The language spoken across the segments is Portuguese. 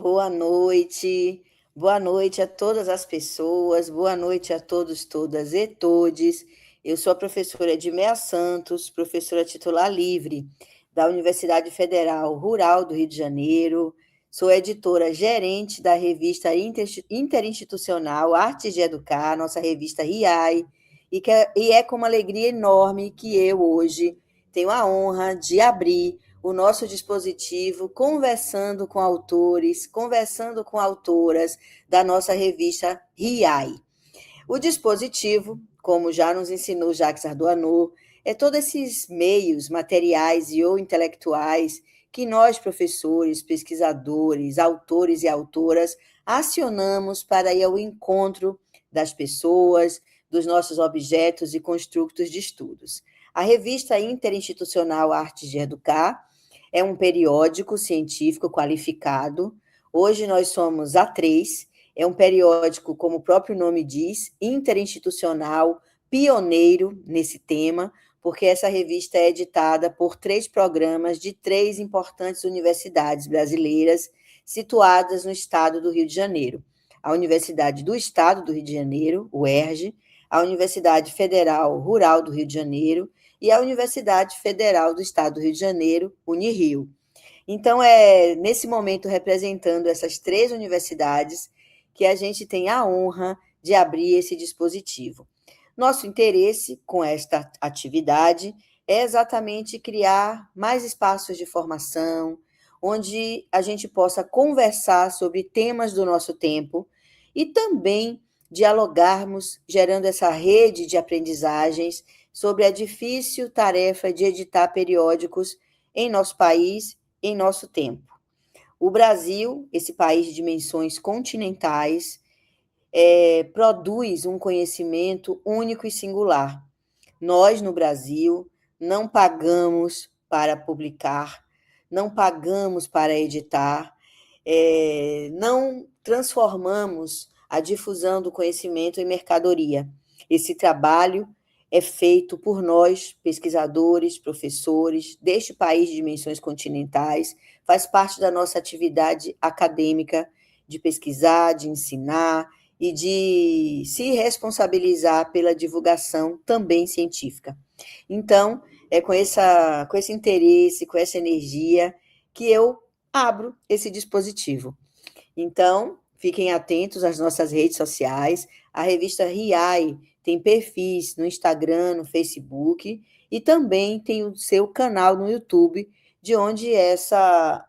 Boa noite a todas as pessoas, boa noite a todos, todas e todes. Eu sou a professora Edmeia Santos, professora titular livre da Universidade Federal Rural do Rio de Janeiro. Sou editora gerente da revista interinstitucional Artes de Educar, nossa revista RIAI, e é com uma alegria enorme que eu hoje tenho a honra de abrir o nosso dispositivo conversando com autores, conversando com autoras da nossa revista RIAI. O dispositivo, como já nos ensinou Jacques Ardoinot, é todos esses meios materiais e ou intelectuais que nós, professores, pesquisadores, autores e autoras, acionamos para ir ao encontro das pessoas, dos nossos objetos e construtos de estudos. A revista interinstitucional Artes de Educar é um periódico científico qualificado. Hoje nós somos A3, é um periódico, como o próprio nome diz, interinstitucional, pioneiro nesse tema, porque essa revista é editada por 3 programas de 3 importantes universidades brasileiras situadas no estado do Rio de Janeiro. A Universidade do Estado do Rio de Janeiro, UERJ, a Universidade Federal Rural do Rio de Janeiro e a Universidade Federal do Estado do Rio de Janeiro, Unirio. Então, é nesse momento, representando essas 3 universidades, que a gente tem a honra de abrir esse dispositivo. Nosso interesse com esta atividade é exatamente criar mais espaços de formação, onde a gente possa conversar sobre temas do nosso tempo e também dialogarmos, gerando essa rede de aprendizagens sobre a difícil tarefa de editar periódicos em nosso país, em nosso tempo. O Brasil, esse país de dimensões continentais, produz um conhecimento único e singular. Nós, no Brasil, não pagamos para publicar, não pagamos para editar, não transformamos a difusão do conhecimento em mercadoria. Esse trabalho é feito por nós, pesquisadores, professores deste país de dimensões continentais, faz parte da nossa atividade acadêmica de pesquisar, de ensinar e de se responsabilizar pela divulgação também científica. Então, é com esse interesse, com essa energia, que eu abro esse dispositivo. Então, fiquem atentos às nossas redes sociais. A revista RIAI tem perfis no Instagram, no Facebook, e também tem o seu canal no YouTube, de onde essa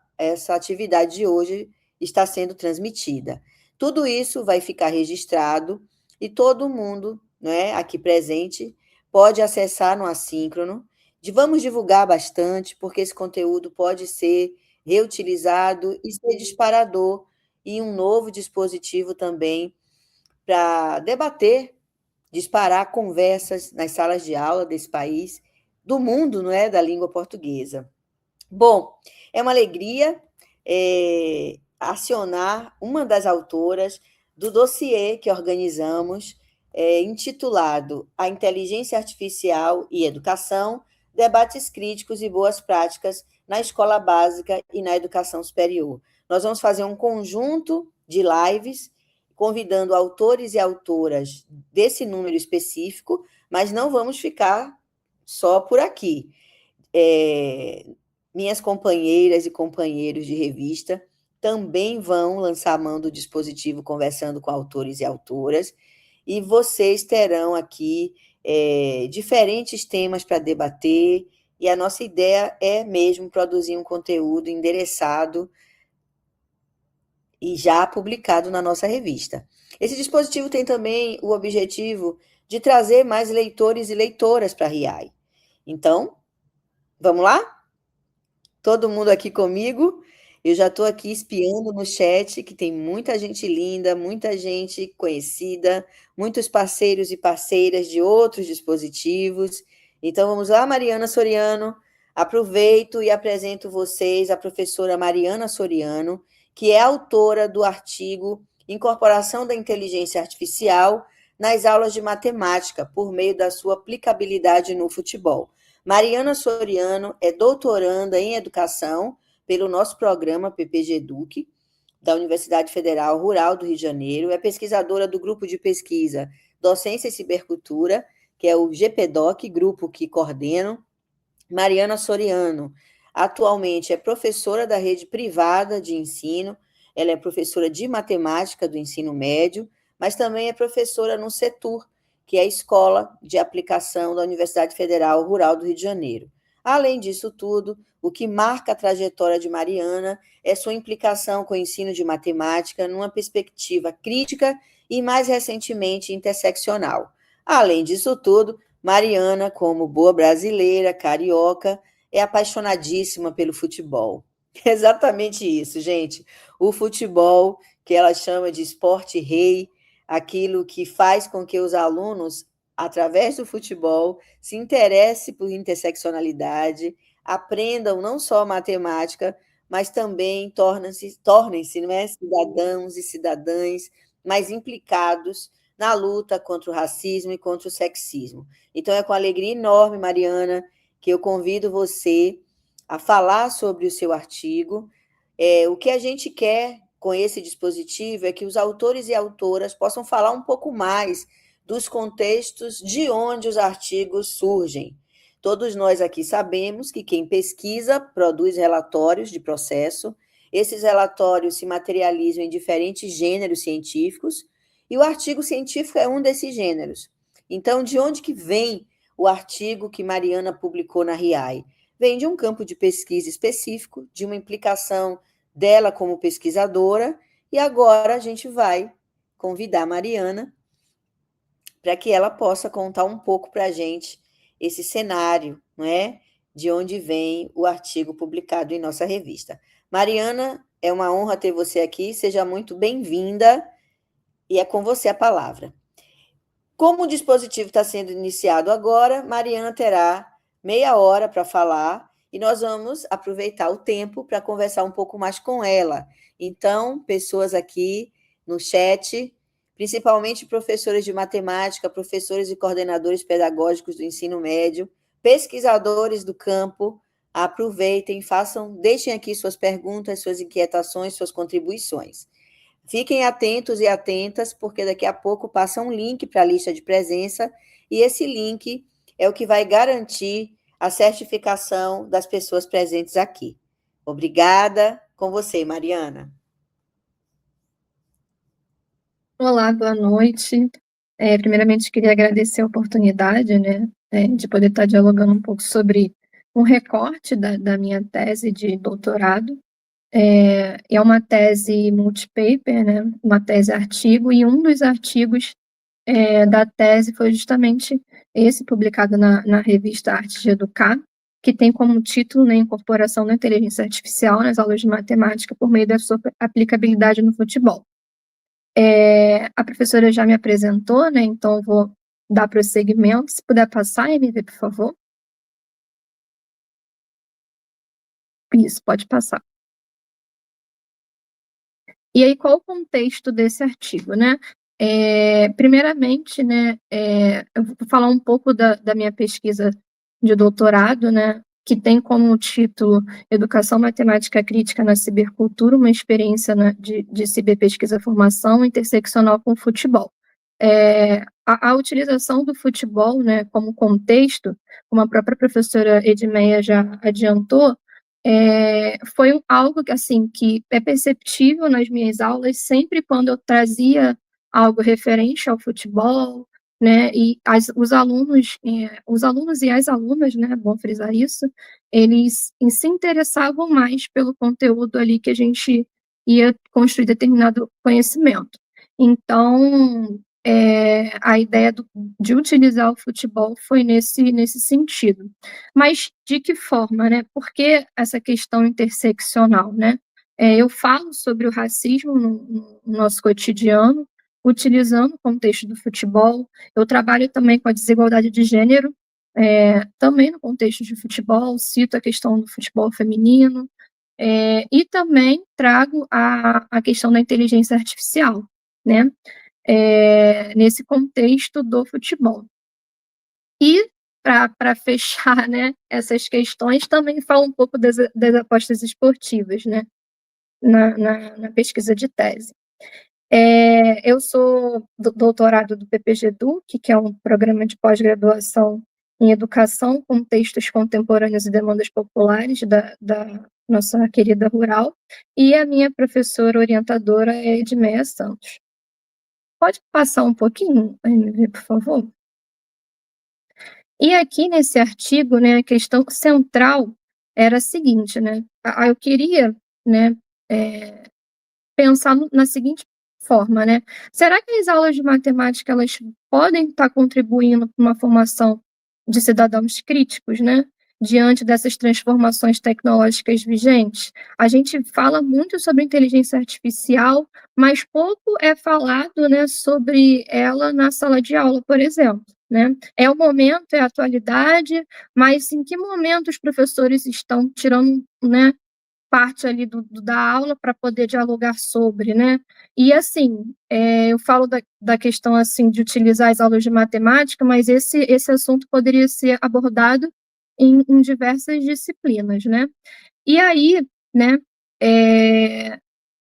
atividade de hoje está sendo transmitida. Tudo isso vai ficar registrado e todo mundo, né, aqui presente pode acessar no assíncrono. Vamos divulgar bastante, porque esse conteúdo pode ser reutilizado e ser disparador e um novo dispositivo também para debater, disparar conversas nas salas de aula desse país, do mundo, não é, da língua portuguesa. Bom, é uma alegria acionar uma das autoras do dossiê que organizamos, intitulado A Inteligência Artificial e Educação, Debates Críticos e Boas Práticas na Escola Básica e na Educação Superior. Nós vamos fazer um conjunto de lives, convidando autores e autoras desse número específico, mas não vamos ficar só por aqui. Minhas companheiras e companheiros de revista também vão lançar a mão do dispositivo conversando com autores e autoras, e vocês terão aqui diferentes temas para debater, e a nossa ideia é mesmo produzir um conteúdo endereçado e já publicado na nossa revista. Esse dispositivo tem também o objetivo de trazer mais leitores e leitoras para a RIAI. Então, vamos lá? Todo mundo aqui comigo? Eu já estou aqui espiando no chat, que tem muita gente linda, muita gente conhecida, muitos parceiros e parceiras de outros dispositivos. Então, vamos lá, Mariana Soriano. Aproveito e apresento vocês a professora Mariana Soriano, que é autora do artigo Incorporação da Inteligência Artificial nas aulas de matemática, por meio da sua aplicabilidade no futebol. Mariana Soriano é doutoranda em educação pelo nosso programa PPG Eduque, da Universidade Federal Rural do Rio de Janeiro, é pesquisadora do grupo de pesquisa Docência e Cibercultura, que é o GPDoc, grupo que coordeno. Mariana Soriano, atualmente é professora da rede privada de ensino, ela é professora de matemática do ensino médio, mas também é professora no CETUR, que é a Escola de Aplicação da Universidade Federal Rural do Rio de Janeiro. Além disso tudo, o que marca a trajetória de Mariana é sua implicação com o ensino de matemática numa perspectiva crítica e, mais recentemente, interseccional. Além disso tudo, Mariana, como boa brasileira, carioca, é apaixonadíssima pelo futebol. Exatamente isso, gente. O futebol, que ela chama de esporte rei, aquilo que faz com que os alunos, através do futebol, se interessem por interseccionalidade, aprendam não só matemática, mas também tornem-se, não é, cidadãos e cidadãs mais implicados na luta contra o racismo e contra o sexismo. Então, é com alegria enorme, Mariana, que eu convido você a falar sobre o seu artigo. O que a gente quer com esse dispositivo é que os autores e autoras possam falar um pouco mais dos contextos de onde os artigos surgem. Todos nós aqui sabemos que quem pesquisa produz relatórios de processo, esses relatórios se materializam em diferentes gêneros científicos, e o artigo científico é um desses gêneros. Então, de onde que vem o artigo que Mariana publicou na RIAI? Vem de um campo de pesquisa específico, de uma implicação dela como pesquisadora, e agora a gente vai convidar a Mariana para que ela possa contar um pouco para a gente esse cenário, não é? De onde vem o artigo publicado em nossa revista. Mariana, é uma honra ter você aqui, seja muito bem-vinda, e é com você a palavra. Como o dispositivo está sendo iniciado agora, Mariana terá meia hora para falar e nós vamos aproveitar o tempo para conversar um pouco mais com ela. Então, pessoas aqui no chat, principalmente professores de matemática, professores e coordenadores pedagógicos do ensino médio, pesquisadores do campo, aproveitem, deixem aqui suas perguntas, suas inquietações, suas contribuições. Fiquem atentos e atentas, porque daqui a pouco passa um link para a lista de presença, e esse link é o que vai garantir a certificação das pessoas presentes aqui. Obrigada. Com você, Mariana. Olá, boa noite. Primeiramente, queria agradecer a oportunidade, né, de poder estar dialogando um pouco sobre um recorte da minha tese de doutorado. É uma tese multipaper, né, uma tese artigo, e um dos artigos da tese foi justamente esse, publicado na revista Arte de Educar, que tem como título, né, Incorporação da Inteligência Artificial nas aulas de matemática por meio da sua aplicabilidade no futebol. A professora já me apresentou, né, então eu vou dar prosseguimento. Se puder passar, MV, por favor. Isso, pode passar. E aí, qual o contexto desse artigo, né? Primeiramente, né, eu vou falar um pouco da minha pesquisa de doutorado, né, que tem como título Educação Matemática Crítica na Cibercultura, uma experiência, né, de ciberpesquisa formação interseccional com o futebol. A utilização do futebol, né, como contexto, como a própria professora Edmeia já adiantou, foi algo que, assim, que é perceptível nas minhas aulas sempre quando eu trazia algo referente ao futebol, né, e os alunos e as alunas, né, é bom frisar isso, eles se interessavam mais pelo conteúdo ali que a gente ia construir determinado conhecimento. Então, a ideia de utilizar o futebol foi nesse sentido. Mas de que forma, né? Por que essa questão interseccional, né? Eu falo sobre o racismo no nosso cotidiano, utilizando o contexto do futebol. Eu trabalho também com a desigualdade de gênero, também no contexto de futebol, cito a questão do futebol feminino, e também trago a questão da inteligência artificial, né? Nesse contexto do futebol. E, para fechar, né, essas questões, também falo um pouco das apostas esportivas, né? na pesquisa de tese. Eu sou doutorado do PPG-EDUC, que é um programa de pós-graduação em educação com textos contemporâneos e demandas populares da nossa querida Rural, e a minha professora orientadora é Edmeia Santos. Pode passar um pouquinho, MV, por favor? E aqui nesse artigo, né, a questão central era a seguinte, né, eu queria, né, pensar na seguinte forma, né, será que as aulas de matemática, elas podem estar contribuindo para uma formação de cidadãos críticos, né, diante dessas transformações tecnológicas vigentes? A gente fala muito sobre inteligência artificial, mas pouco é falado, né, sobre ela na sala de aula, por exemplo, né? É o momento, é a atualidade, mas em que momento os professores estão tirando, né, parte ali da aula para poder dialogar sobre, né? E assim, eu falo da questão assim de utilizar as aulas de matemática, mas esse assunto poderia ser abordado em diversas disciplinas, né? E aí, né,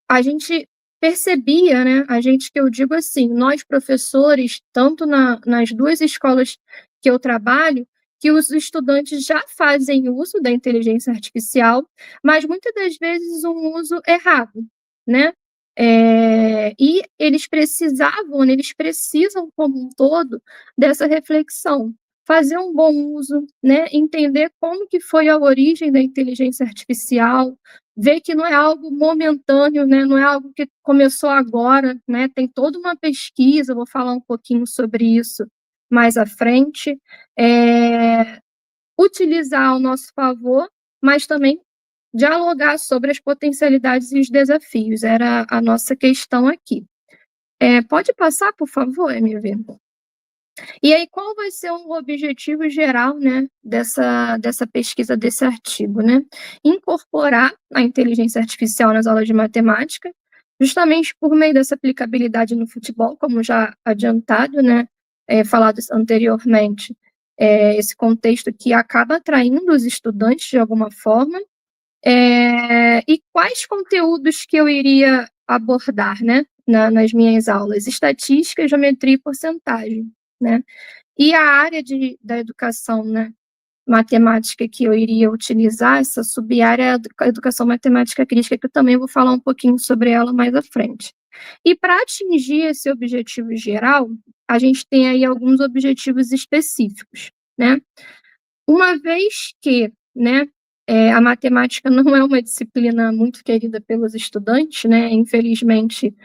a gente percebia, né, a gente que eu digo assim, nós professores, tanto nas duas escolas que eu trabalho, que os estudantes já fazem uso da inteligência artificial, mas muitas das vezes um uso errado, né? E eles precisavam, né, eles precisam como um todo dessa reflexão, fazer um bom uso, né? Entender como que foi a origem da inteligência artificial, ver que não é algo momentâneo, né? Não é algo que começou agora, né? Tem toda uma pesquisa, vou falar um pouquinho sobre isso mais à frente, utilizar ao nosso favor, mas também dialogar sobre as potencialidades e os desafios, era a nossa questão aqui. Pode passar, por favor, MV? E aí, qual vai ser o objetivo geral, né, dessa pesquisa, desse artigo, né? Incorporar a inteligência artificial nas aulas de matemática, justamente por meio dessa aplicabilidade no futebol, como já adiantado, né, falado anteriormente, esse contexto que acaba atraindo os estudantes de alguma forma, e quais conteúdos que eu iria abordar, né, nas minhas aulas? Estatística, geometria e porcentagem, né? E a área da educação, né, matemática que eu iria utilizar, essa sub-área é a educação matemática crítica, que eu também vou falar um pouquinho sobre ela mais à frente. E para atingir esse objetivo geral, a gente tem aí alguns objetivos específicos, né? Uma vez que, né, a matemática não é uma disciplina muito querida pelos estudantes, né? Infelizmente,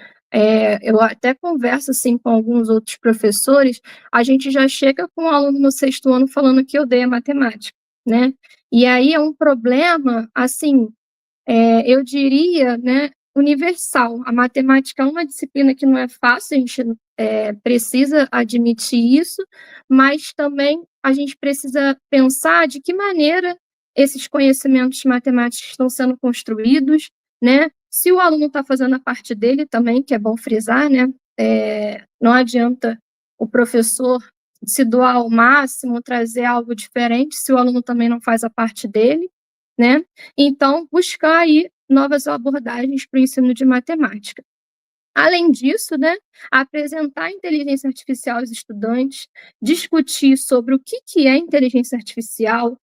eu até converso assim com alguns outros professores, a gente já chega com um aluno no 6º ano falando que odeia matemática, né? E aí é um problema, assim, eu diria, né, universal. A matemática é uma disciplina que não é fácil, a gente precisa admitir isso, mas também a gente precisa pensar de que maneira esses conhecimentos matemáticos estão sendo construídos, né? Se o aluno está fazendo a parte dele também, que é bom frisar, né? Não adianta o professor se doar ao máximo, trazer algo diferente, se o aluno também não faz a parte dele, né? Então, buscar aí novas abordagens para o ensino de matemática. Além disso, né, apresentar a inteligência artificial aos estudantes, discutir sobre o que é inteligência artificial,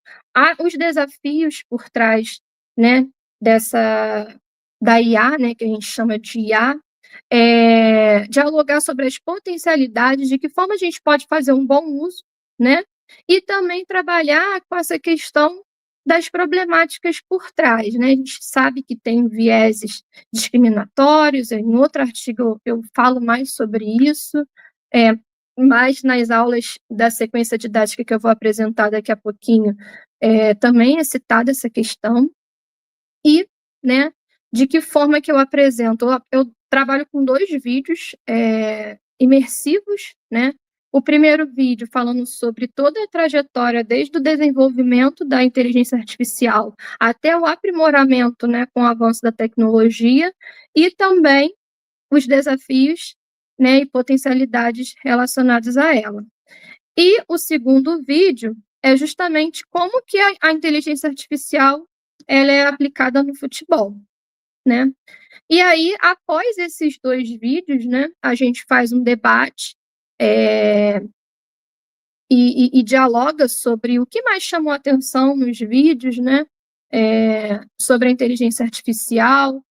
os desafios por trás, né, da IA, né, que a gente chama de IA, dialogar sobre as potencialidades, de que forma a gente pode fazer um bom uso, né, e também trabalhar com essa questão das problemáticas por trás, né? A gente sabe que tem vieses discriminatórios, em outro artigo eu falo mais sobre isso, mas nas aulas da sequência didática que eu vou apresentar daqui a pouquinho, também é citada essa questão, e, né, de que forma que eu apresento? Eu trabalho com 2 vídeos imersivos, né? O primeiro vídeo falando sobre toda a trajetória, desde o desenvolvimento da inteligência artificial até o aprimoramento, né, com o avanço da tecnologia, e também os desafios, né, e potencialidades relacionados a ela. E o segundo vídeo é justamente como que a inteligência artificial ela é aplicada no futebol. né? E aí, após esses 2 vídeos, né, a gente faz um debate, e dialoga sobre o que mais chamou atenção nos vídeos, né, sobre a inteligência artificial.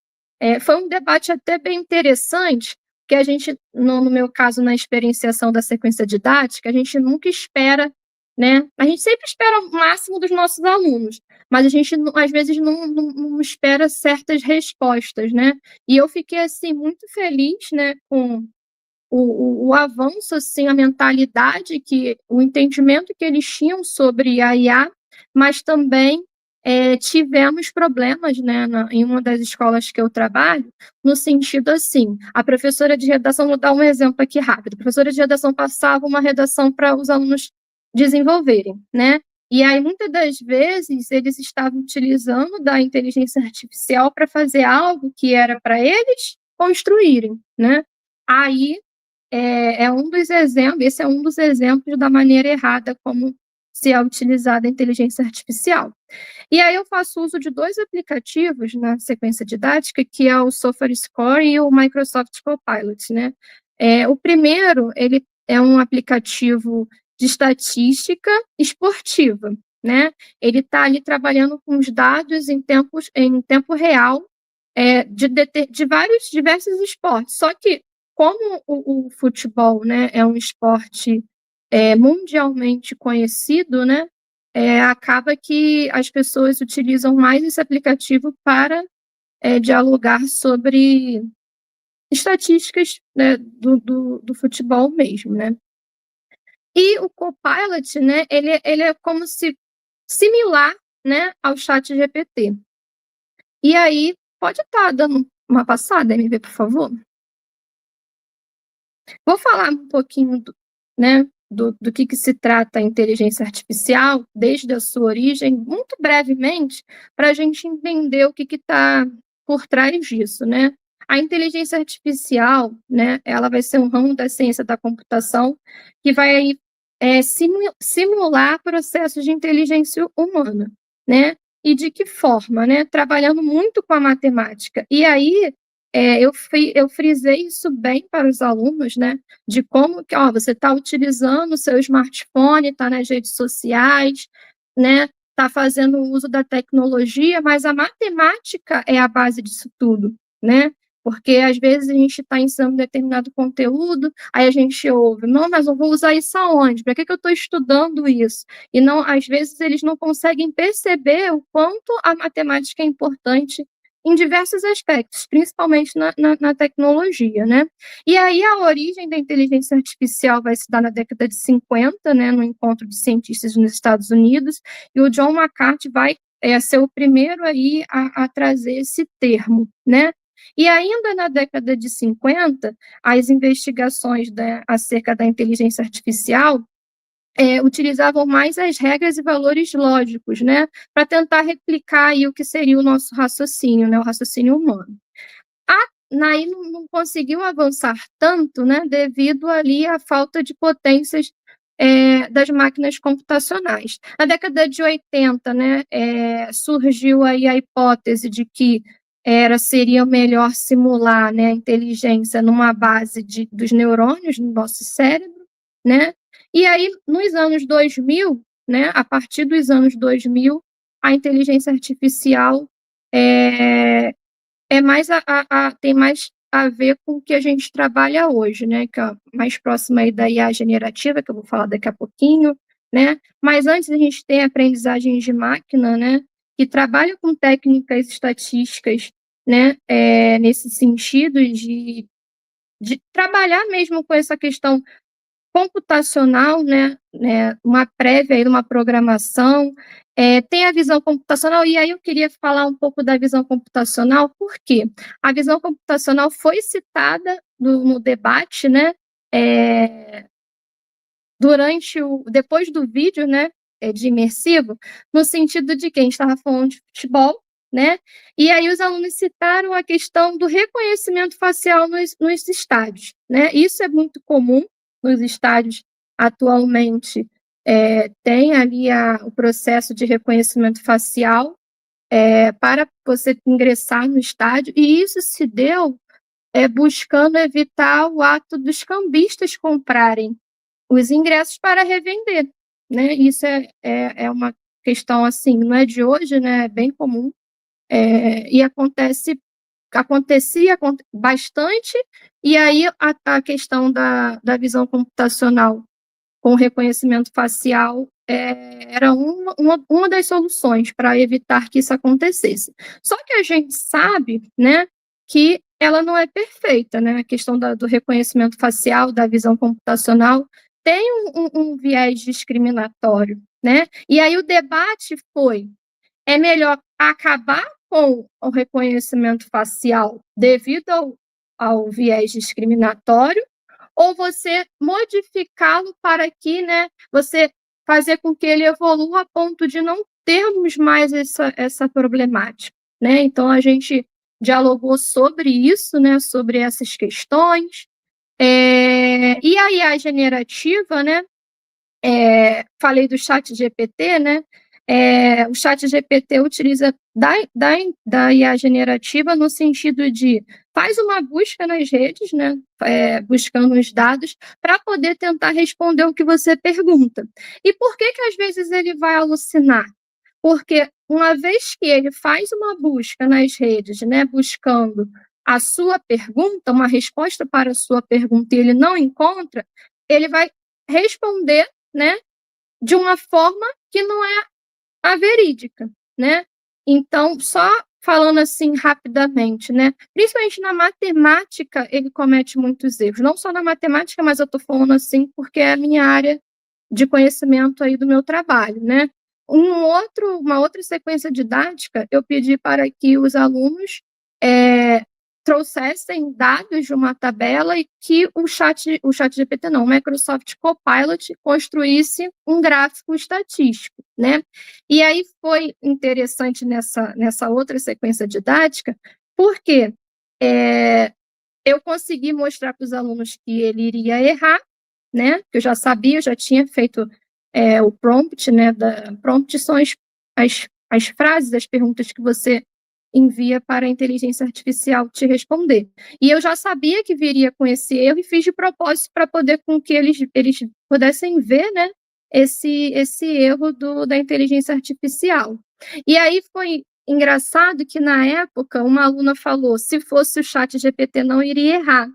Foi um debate até bem interessante, que a gente, no meu caso, na experienciação da sequência didática, a gente nunca espera, né, a gente sempre espera o máximo dos nossos alunos, mas a gente, às vezes, não espera certas respostas, né, e eu fiquei, assim, muito feliz, né, com o avanço, assim, a mentalidade, o entendimento que eles tinham sobre a IA, mas também tivemos problemas, né, em uma das escolas que eu trabalho, no sentido assim, a professora de redação, vou dar um exemplo aqui rápido, a professora de redação passava uma redação para os alunos desenvolverem, né, e aí muitas das vezes eles estavam utilizando da inteligência artificial para fazer algo que era para eles construírem, né, aí esse é um dos exemplos da maneira errada como se é utilizada a inteligência artificial. E aí eu faço uso de 2 aplicativos na sequência didática, que é o SofaScore e o Microsoft Copilot, né. O primeiro, ele é um aplicativo de estatística esportiva, né. Ele está ali trabalhando com os dados em tempo real, de vários diversos esportes. Só que, como o futebol, né, é um esporte mundialmente conhecido, né, acaba que as pessoas utilizam mais esse aplicativo para dialogar sobre estatísticas, né, do futebol mesmo, né. E o Copilot, né, ele é como se similar, né, ao ChatGPT. E aí, pode estar dando uma passada, MV, por favor? Vou falar um pouquinho né, do que se trata a inteligência artificial, desde a sua origem, muito brevemente, para a gente entender o que está por trás disso, né. A inteligência artificial, né, ela vai ser um ramo da ciência da computação que vai aí, simular processos de inteligência humana, né. E de que forma, né, trabalhando muito com a matemática. E aí, eu frisei isso bem para os alunos, né, de como que, ó, você está utilizando o seu smartphone, está nas redes sociais, né, está fazendo uso da tecnologia, mas a matemática é a base disso tudo, né, porque às vezes a gente está ensinando determinado conteúdo, aí a gente ouve, não, mas eu vou usar isso aonde? Para que eu estou estudando isso? E não, às vezes eles não conseguem perceber o quanto a matemática é importante em diversos aspectos, principalmente na tecnologia, né. E aí a origem da inteligência artificial vai se dar na década de 50, né, no encontro de cientistas nos Estados Unidos, e o John McCarthy vai ser o primeiro aí a trazer esse termo, né. E ainda na década de 50, as investigações, né, acerca da inteligência artificial utilizavam mais as regras e valores lógicos, né, para tentar replicar aí o que seria o nosso raciocínio, né, o raciocínio humano. Aí não conseguiu avançar tanto, né, devido ali à falta de potências das máquinas computacionais. Na década de 80, né, surgiu aí a hipótese de que seria melhor simular, né, a inteligência numa base dos neurônios no nosso cérebro, né. E aí, nos anos 2000, né, a partir dos anos 2000, a inteligência artificial tem mais a ver com o que a gente trabalha hoje, né, que é mais próxima aí da IA generativa, que eu vou falar daqui a pouquinho, né. Mas antes a gente tem aprendizagens de máquina, né, que trabalha com técnicas estatísticas, né, nesse sentido de trabalhar mesmo com essa questão computacional, né, uma prévia aí de uma programação, tem a visão computacional, e aí eu queria falar um pouco da visão computacional, por quê? A visão computacional foi citada no debate, né, depois do vídeo, né, de imersivo, no sentido de que a gente estava falando de futebol, né, e aí os alunos citaram a questão do reconhecimento facial nos estádios, né. Isso é muito comum nos estádios atualmente, tem ali o processo de reconhecimento facial, para você ingressar no estádio, e isso se deu buscando evitar o ato dos cambistas comprarem os ingressos para revender, né? Isso é uma questão, assim, não é de hoje, né? É bem comum, e acontecia bastante, e aí a questão da visão computacional com reconhecimento facial era uma das soluções para evitar que isso acontecesse. Só que a gente sabe, né, que ela não é perfeita, né? A questão do reconhecimento facial, da visão computacional, tem um viés discriminatório, né? E aí o debate foi: é melhor acabar com o reconhecimento facial devido ao viés discriminatório, ou você modificá-lo para que, né, você fazer com que ele evolua a ponto de não termos mais essa problemática, né? Então a gente dialogou sobre isso, né, sobre essas questões. E a IA generativa, né, falei do chat GPT, né? O chat GPT utiliza da IA generativa no sentido de faz uma busca nas redes, né? Buscando os dados, para poder tentar responder o que você pergunta. E por que às vezes ele vai alucinar? Porque uma vez que ele faz uma busca nas redes, né, buscando a sua pergunta, uma resposta para a sua pergunta, e ele não encontra, ele vai responder, né, de uma forma que não é a verídica, né? Então, só falando assim rapidamente, né? Principalmente na matemática, ele comete muitos erros. Não só na matemática, mas eu estou falando assim porque é a minha área de conhecimento aí do meu trabalho, né? Uma outra sequência didática, eu pedi para que os alunos trouxessem dados de uma tabela e que o chat GPT não, o Microsoft Copilot construísse um gráfico estatístico, né? E aí foi interessante nessa outra sequência didática, porque eu consegui mostrar para os alunos que ele iria errar, né? Que eu já sabia, eu já tinha feito o prompt, né? Prompt são as frases, as perguntas que você envia para a inteligência artificial te responder. E eu já sabia que viria com esse erro e fiz de propósito para poder com que eles pudessem ver, né, esse erro da inteligência artificial. E aí foi engraçado que, na época, uma aluna falou: se fosse o chat GPT, não iria errar.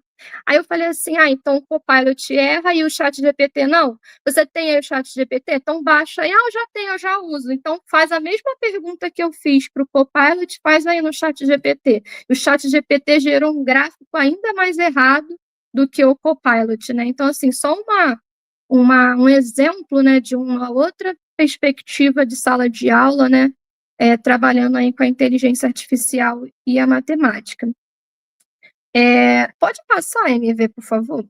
Aí eu falei assim: então o Copilot erra e o chat GPT não? Você tem aí o chat GPT? Então baixa aí. Eu já tenho, eu já uso. Então faz a mesma pergunta que eu fiz para o Copilot, faz aí no chat GPT. O chat GPT gerou um gráfico ainda mais errado do que o Copilot, né? Então, assim, só um exemplo, né, de uma outra perspectiva de sala de aula, né, trabalhando aí com a inteligência artificial e a matemática. Pode passar a MV, por favor?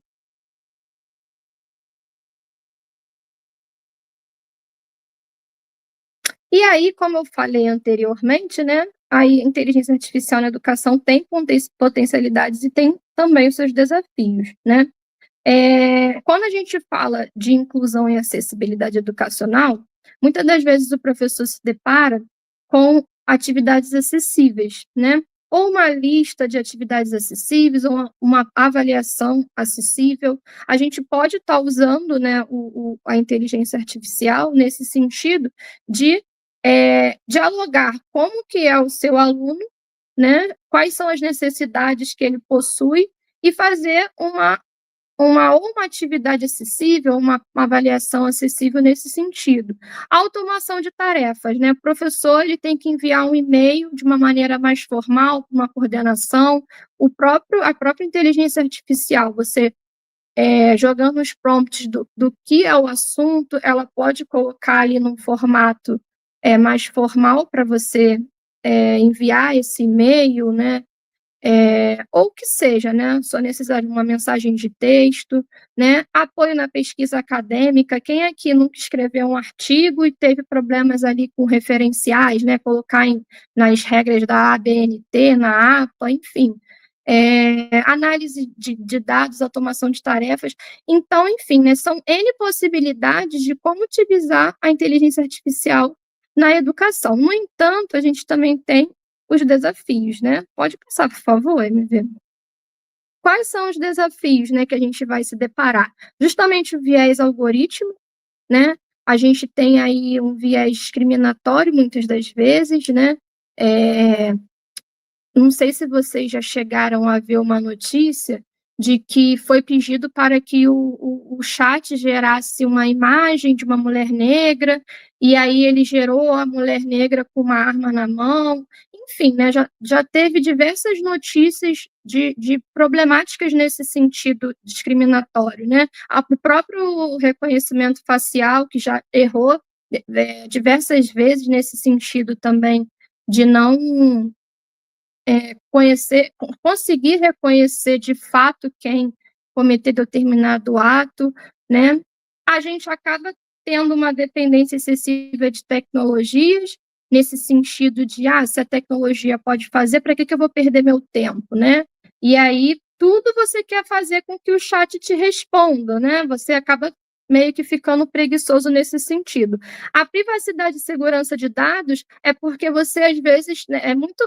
E aí, como eu falei anteriormente, né, a inteligência artificial na educação tem potencialidades e tem também os seus desafios, né? Quando a gente fala de inclusão e acessibilidade educacional, muitas das vezes o professor se depara com atividades acessíveis, né? Ou uma lista de atividades acessíveis, ou uma avaliação acessível. A gente pode estar usando, né, a inteligência artificial nesse sentido de dialogar como que é o seu aluno, né? Quais são as necessidades que ele possui e fazer uma atividade acessível, uma avaliação acessível nesse sentido. Automação de tarefas, né? O professor ele tem que enviar um e-mail de uma maneira mais formal, com uma coordenação, a própria inteligência artificial, você jogando os prompts do que é o assunto, ela pode colocar ali num formato mais formal para você enviar esse e-mail, né? Ou que seja, né, só necessário de uma mensagem de texto, né, apoio na pesquisa acadêmica. Quem aqui nunca escreveu um artigo e teve problemas ali com referenciais, né, colocar nas regras da ABNT, na APA, enfim, análise de dados, automação de tarefas. Então, enfim, né, são N possibilidades de como utilizar a inteligência artificial na educação. No entanto, a gente também tem os desafios, né? Pode passar, por favor, MV. Quais são os desafios, né, que a gente vai se deparar? Justamente o viés algoritmo, né? A gente tem aí um viés discriminatório, muitas das vezes, né? Não sei se vocês já chegaram a ver uma notícia de que foi pedido para que o chat gerasse uma imagem de uma mulher negra, e aí ele gerou a mulher negra com uma arma na mão. Enfim, né, já teve diversas notícias de problemáticas nesse sentido discriminatório, né? O próprio reconhecimento facial, que já errou diversas vezes nesse sentido também, de não conseguir reconhecer de fato quem cometeu determinado ato, né? A gente acaba tendo uma dependência excessiva de tecnologias, nesse sentido de, se a tecnologia pode fazer, para que eu vou perder meu tempo, né? E aí, tudo você quer fazer com que o chat te responda, né? Você acaba meio que ficando preguiçoso nesse sentido. A privacidade e segurança de dados é porque você, às vezes, né,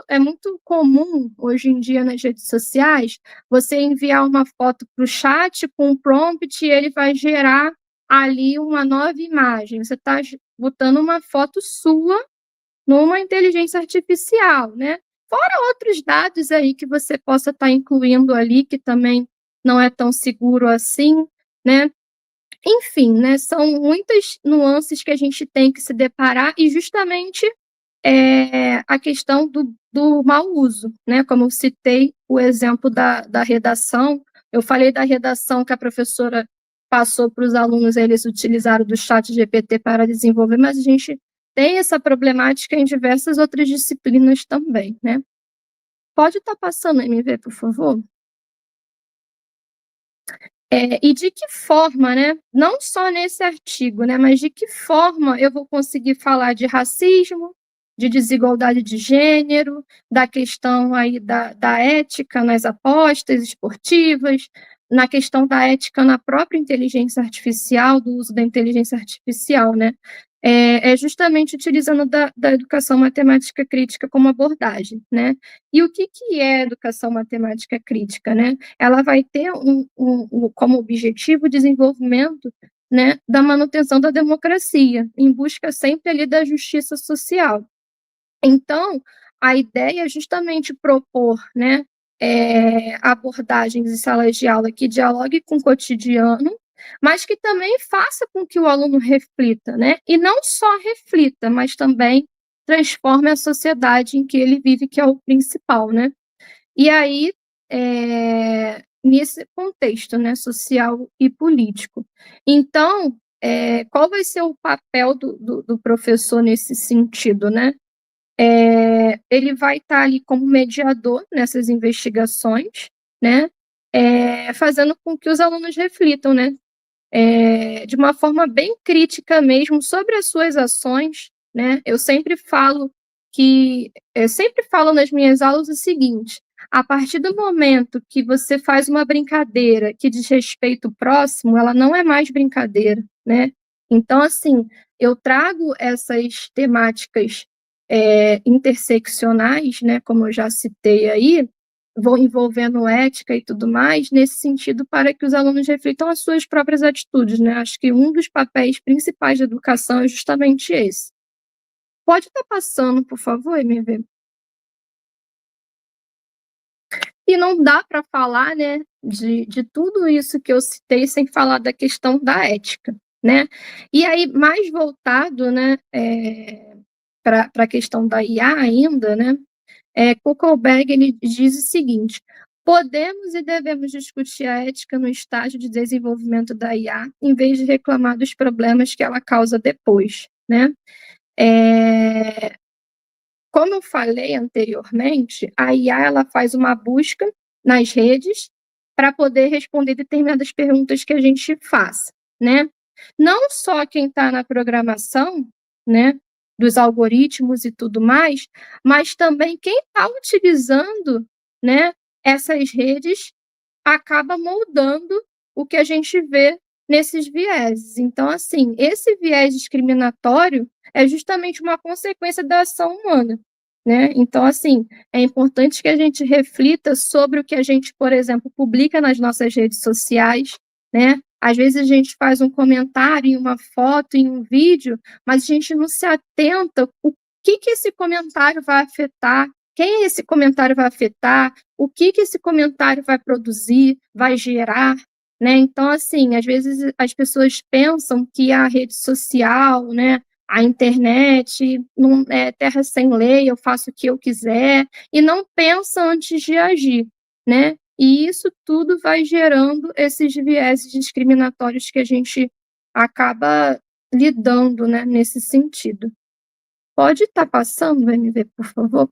é muito comum, hoje em dia, nas redes sociais, você enviar uma foto para o chat com um prompt e ele vai gerar ali uma nova imagem. Você está botando uma foto sua numa inteligência artificial, né? Fora outros dados aí que você possa estar incluindo ali, que também não é tão seguro assim, né? Enfim, né, são muitas nuances que a gente tem que se deparar e justamente a questão do mau uso, né? Como eu citei o exemplo da redação, eu falei da redação que a professora passou para os alunos, eles utilizaram do chat GPT para desenvolver, mas a gente tem essa problemática em diversas outras disciplinas também, né? Pode estar passando, MV, por favor? E de que forma, né, não só nesse artigo, né, mas de que forma eu vou conseguir falar de racismo, de desigualdade de gênero, da questão aí da ética nas apostas esportivas, na questão da ética na própria inteligência artificial, do uso da inteligência artificial, né? Justamente utilizando da educação matemática crítica como abordagem, né? E o que é educação matemática crítica, né? Ela vai ter como objetivo o desenvolvimento, né, da manutenção da democracia, em busca sempre ali da justiça social. Então, a ideia é justamente propor, né, abordagens em salas de aula que dialoguem com o cotidiano, mas que também faça com que o aluno reflita, né? E não só reflita, mas também transforme a sociedade em que ele vive, que é o principal, né? E aí, nesse contexto, né, social e político. Então, qual vai ser o papel do professor nesse sentido, né? Ele vai estar ali como mediador nessas investigações, né? Fazendo com que os alunos reflitam, né? De uma forma bem crítica mesmo sobre as suas ações, né? Eu sempre falo nas minhas aulas o seguinte: a partir do momento que você faz uma brincadeira que diz respeito ao próximo, ela não é mais brincadeira, né? Então, assim, eu trago essas temáticas interseccionais, né, como eu já citei aí, vão envolvendo ética e tudo mais, nesse sentido, para que os alunos reflitam as suas próprias atitudes, né? Acho que um dos papéis principais da educação é justamente esse. Pode estar passando, por favor, MV? E não dá para falar, né, de tudo isso que eu citei sem falar da questão da ética, né? E aí, mais voltado, né, para a questão da IA ainda, né? Kuckelberg ele diz o seguinte: podemos e devemos discutir a ética no estágio de desenvolvimento da IA, em vez de reclamar dos problemas que ela causa depois, né? Como eu falei anteriormente, a IA ela faz uma busca nas redes para poder responder determinadas perguntas que a gente faça, né? Não só quem está na programação, né, dos algoritmos e tudo mais, mas também quem está utilizando, né, essas redes acaba moldando o que a gente vê nesses vieses. Então, assim, esse viés discriminatório é justamente uma consequência da ação humana, né? Então, assim, é importante que a gente reflita sobre o que a gente, por exemplo, publica nas nossas redes sociais, né? Às vezes a gente faz um comentário em uma foto, em um vídeo, mas a gente não se atenta o que esse comentário vai afetar, quem esse comentário vai afetar, o que esse comentário vai produzir, vai gerar, né? Então, assim, às vezes as pessoas pensam que a rede social, né, a internet não é terra sem lei, eu faço o que eu quiser, e não pensa antes de agir, né? E isso tudo vai gerando esses vieses discriminatórios que a gente acaba lidando, né, nesse sentido. Pode estar passando, MV, por favor?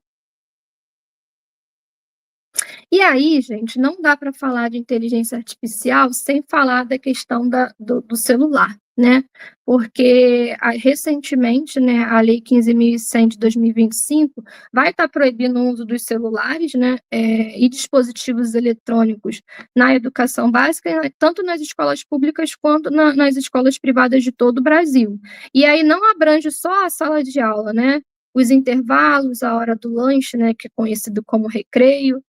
E aí, gente, não dá para falar de inteligência artificial sem falar da questão do celular, né? Porque recentemente, né, a Lei 15.100 de 2025 vai estar proibindo o uso dos celulares, né, e dispositivos eletrônicos na educação básica, tanto nas escolas públicas quanto nas escolas privadas de todo o Brasil. E aí não abrange só a sala de aula, né? Os intervalos, a hora do lanche, né, que é conhecido como recreio,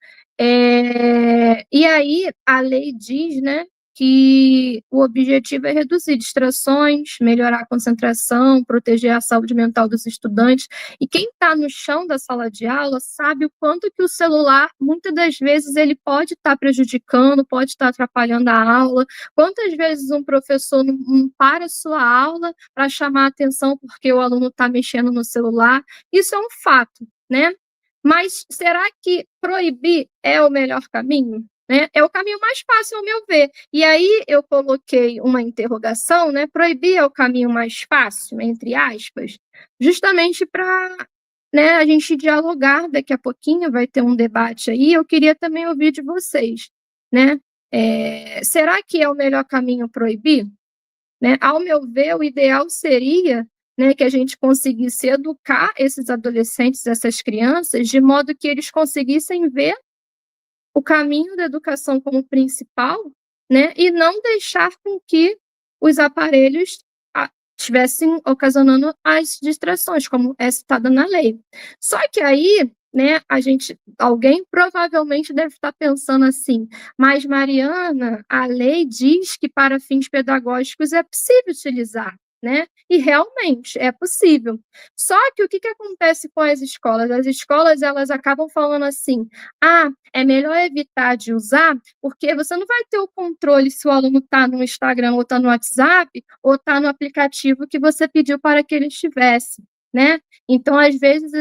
e aí a lei diz, né, que o objetivo é reduzir distrações, melhorar a concentração, proteger a saúde mental dos estudantes. E quem está no chão da sala de aula sabe o quanto que o celular, muitas das vezes, ele pode estar prejudicando, pode estar atrapalhando a aula. Quantas vezes um professor não para a sua aula para chamar a atenção porque o aluno está mexendo no celular? Isso é um fato, né? Mas será que proibir é o melhor caminho? Né? É o caminho mais fácil, ao meu ver. E aí eu coloquei uma interrogação, né? Proibir é o caminho mais fácil, entre aspas, justamente para, né, a gente dialogar. Daqui a pouquinho vai ter um debate aí. Eu queria também ouvir de vocês, né? Será que é o melhor caminho proibir? Né? Ao meu ver, o ideal seria, né, que a gente conseguisse educar esses adolescentes, essas crianças, de modo que eles conseguissem ver o caminho da educação como principal, né, e não deixar com que os aparelhos estivessem ocasionando as distrações, como é citada na lei. Só que aí, né, alguém provavelmente deve estar pensando assim, mas Mariana, a lei diz que para fins pedagógicos é possível utilizar, né? E realmente é possível. Só que o que acontece com as escolas? As escolas, elas acabam falando assim: é melhor evitar de usar, porque você não vai ter o controle se o aluno está no Instagram, ou está no WhatsApp, ou está no aplicativo que você pediu para que ele estivesse, né? Então, às vezes,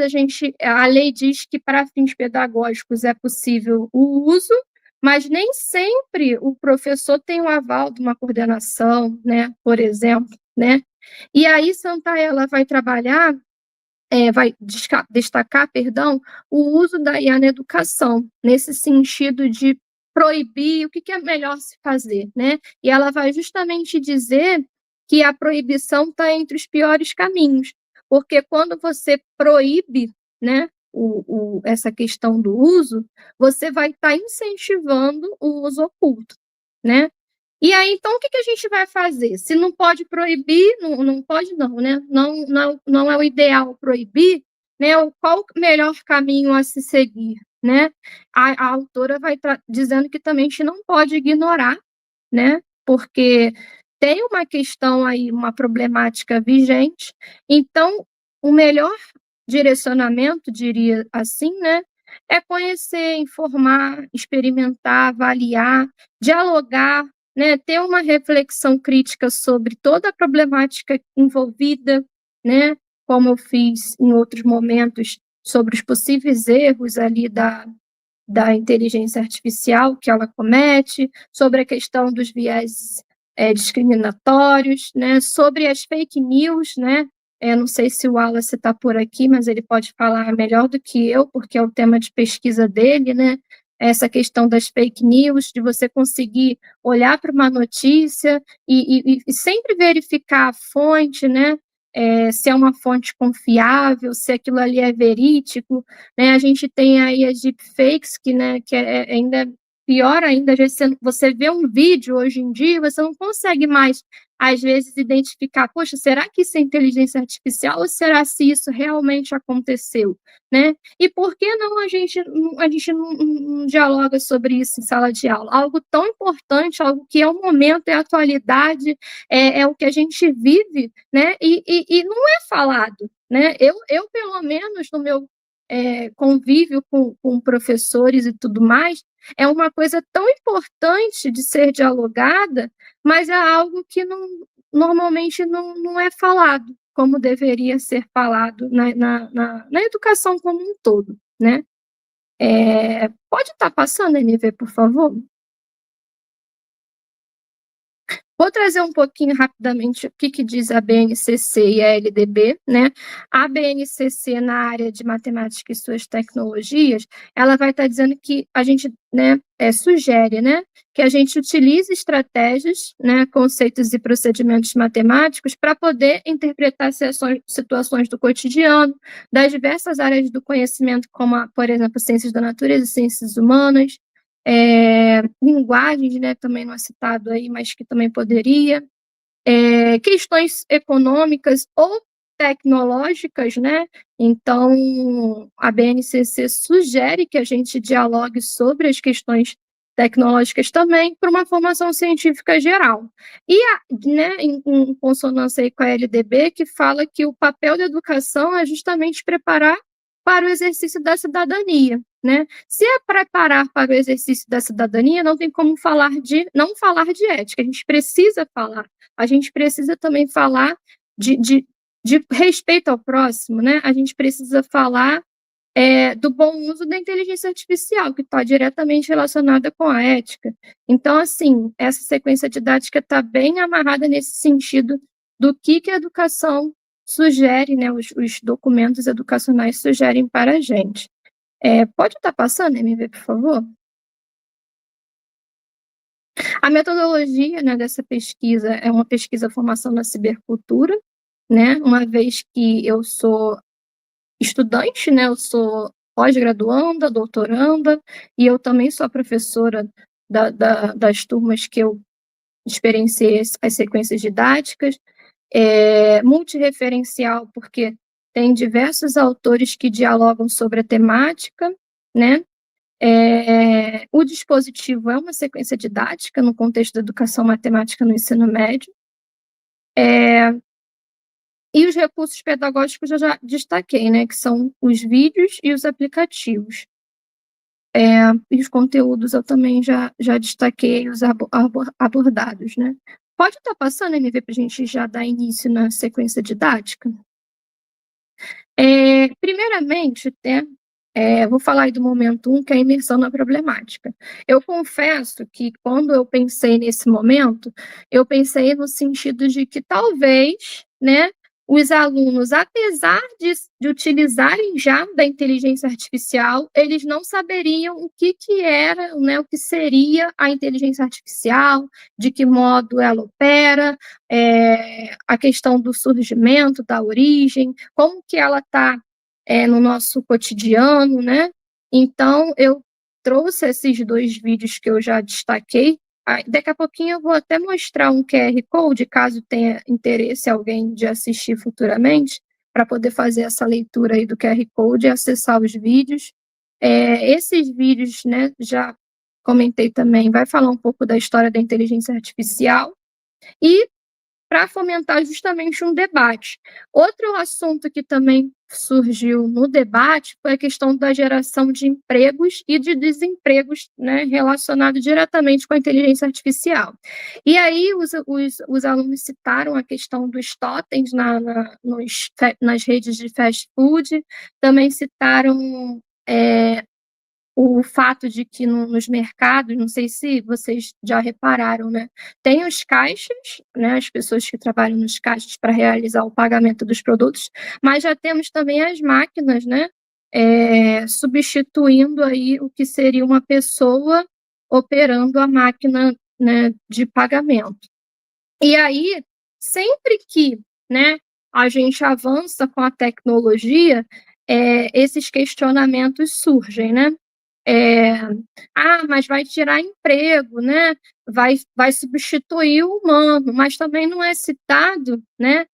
a lei diz que para fins pedagógicos é possível o uso, mas nem sempre o professor tem o aval de uma coordenação, né? Por exemplo, né? E aí, Santa, ela vai trabalhar, vai destacar, perdão, o uso da IA na educação, nesse sentido de proibir o que é melhor se fazer, né? E ela vai justamente dizer que a proibição está entre os piores caminhos, porque quando você proíbe, né, essa questão do uso, você vai estar incentivando o uso oculto, né? E aí, então, o que a gente vai fazer? Se não pode proibir, não pode não, né? Não é o ideal proibir, né? Qual o melhor caminho a se seguir, né? A autora vai dizendo que também a gente não pode ignorar, né? Porque tem uma questão aí, uma problemática vigente. Então, o melhor direcionamento, diria assim, né? É conhecer, informar, experimentar, avaliar, dialogar, né, ter uma reflexão crítica sobre toda a problemática envolvida, né, como eu fiz em outros momentos, sobre os possíveis erros ali da inteligência artificial que ela comete, sobre a questão dos viés discriminatórios, né, sobre as fake news, né, não sei se o Wallace está por aqui, mas ele pode falar melhor do que eu, porque é o tema de pesquisa dele, né, essa questão das fake news, de você conseguir olhar para uma notícia e sempre verificar a fonte, né, se é uma fonte confiável, se aquilo ali é verídico, né? A gente tem aí as deepfakes, que, né, que é ainda pior ainda, às vezes você vê um vídeo hoje em dia, você não consegue mais, às vezes, identificar, poxa, será que isso é inteligência artificial ou será se isso realmente aconteceu, né? E por que não a gente não dialoga sobre isso em sala de aula? Algo tão importante, algo que é o momento, é a atualidade, é o que a gente vive, né? E não é falado, né? Eu pelo menos, no meu convívio com professores e tudo mais, é uma coisa tão importante de ser dialogada, mas é algo que normalmente não é falado, como deveria ser falado na educação como um todo, né? Pode estar passando, NV, por favor? Vou trazer um pouquinho rapidamente o que diz a BNCC e a LDB, né? A BNCC, na área de matemática e suas tecnologias, ela vai estar dizendo que a gente, né, sugere, né, que a gente utilize estratégias, né, conceitos e procedimentos matemáticos para poder interpretar situações do cotidiano, das diversas áreas do conhecimento, como, por exemplo, ciências da natureza e ciências humanas, linguagens, né, também não é citado aí, mas que também poderia, questões econômicas ou tecnológicas, né? Então, a BNCC sugere que a gente dialogue sobre as questões tecnológicas também para uma formação científica geral. E, né, em consonância aí com a LDB, que fala que o papel da educação é justamente preparar para o exercício da cidadania, né? Se é preparar para o exercício da cidadania, não tem como não falar de ética, a gente precisa falar. A gente precisa também falar de respeito ao próximo, né? A gente precisa falar do bom uso da inteligência artificial, que está diretamente relacionada com a ética. Então, assim, essa sequência didática está bem amarrada nesse sentido do que a educação sugere, né? Os documentos educacionais sugerem para a gente. Pode estar passando, MV, por favor? A metodologia, né, dessa pesquisa é uma pesquisa formação na cibercultura, né? Uma vez que eu sou estudante, né? Eu sou pós-graduanda, doutoranda, e eu também sou a professora das turmas que eu experienciei as sequências didáticas, multireferencial, porque tem diversos autores que dialogam sobre a temática, né? O dispositivo é uma sequência didática no contexto da educação matemática no ensino médio. E os recursos pedagógicos eu já destaquei, né, que são os vídeos e os aplicativos. E os conteúdos eu também já destaquei os abordados, né. Pode estar passando, NV, para a gente já dar início na sequência didática? Primeiramente, vou falar aí do momento 1, que é a imersão na problemática. Eu confesso que quando eu pensei nesse momento, eu pensei no sentido de que talvez, né, os alunos, apesar de utilizarem já da inteligência artificial, eles não saberiam o que era, né, o que seria a inteligência artificial, de que modo ela opera, a questão do surgimento, da origem, como que ela está no nosso cotidiano, né? Então, eu trouxe esses 2 vídeos que eu já destaquei. Daqui a pouquinho eu vou até mostrar um QR Code, caso tenha interesse alguém de assistir futuramente, para poder fazer essa leitura aí do QR Code e acessar os vídeos. Esses vídeos, né, já comentei também, vai falar um pouco da história da inteligência artificial e para fomentar justamente um debate. Outro assunto que também surgiu no debate foi a questão da geração de empregos e de desempregos, né, relacionado diretamente com a inteligência artificial. E aí os alunos citaram a questão dos totens nas redes de fast food, também citaram o fato de que nos mercados, não sei se vocês já repararam, né, tem os caixas, né, as pessoas que trabalham nos caixas para realizar o pagamento dos produtos, mas já temos também as máquinas, né, substituindo aí o que seria uma pessoa operando a máquina, né, de pagamento. E aí, sempre que, né, a gente avança com a tecnologia, esses questionamentos surgem, né? Mas vai tirar emprego, né? Vai substituir o humano, mas também não é citado, né?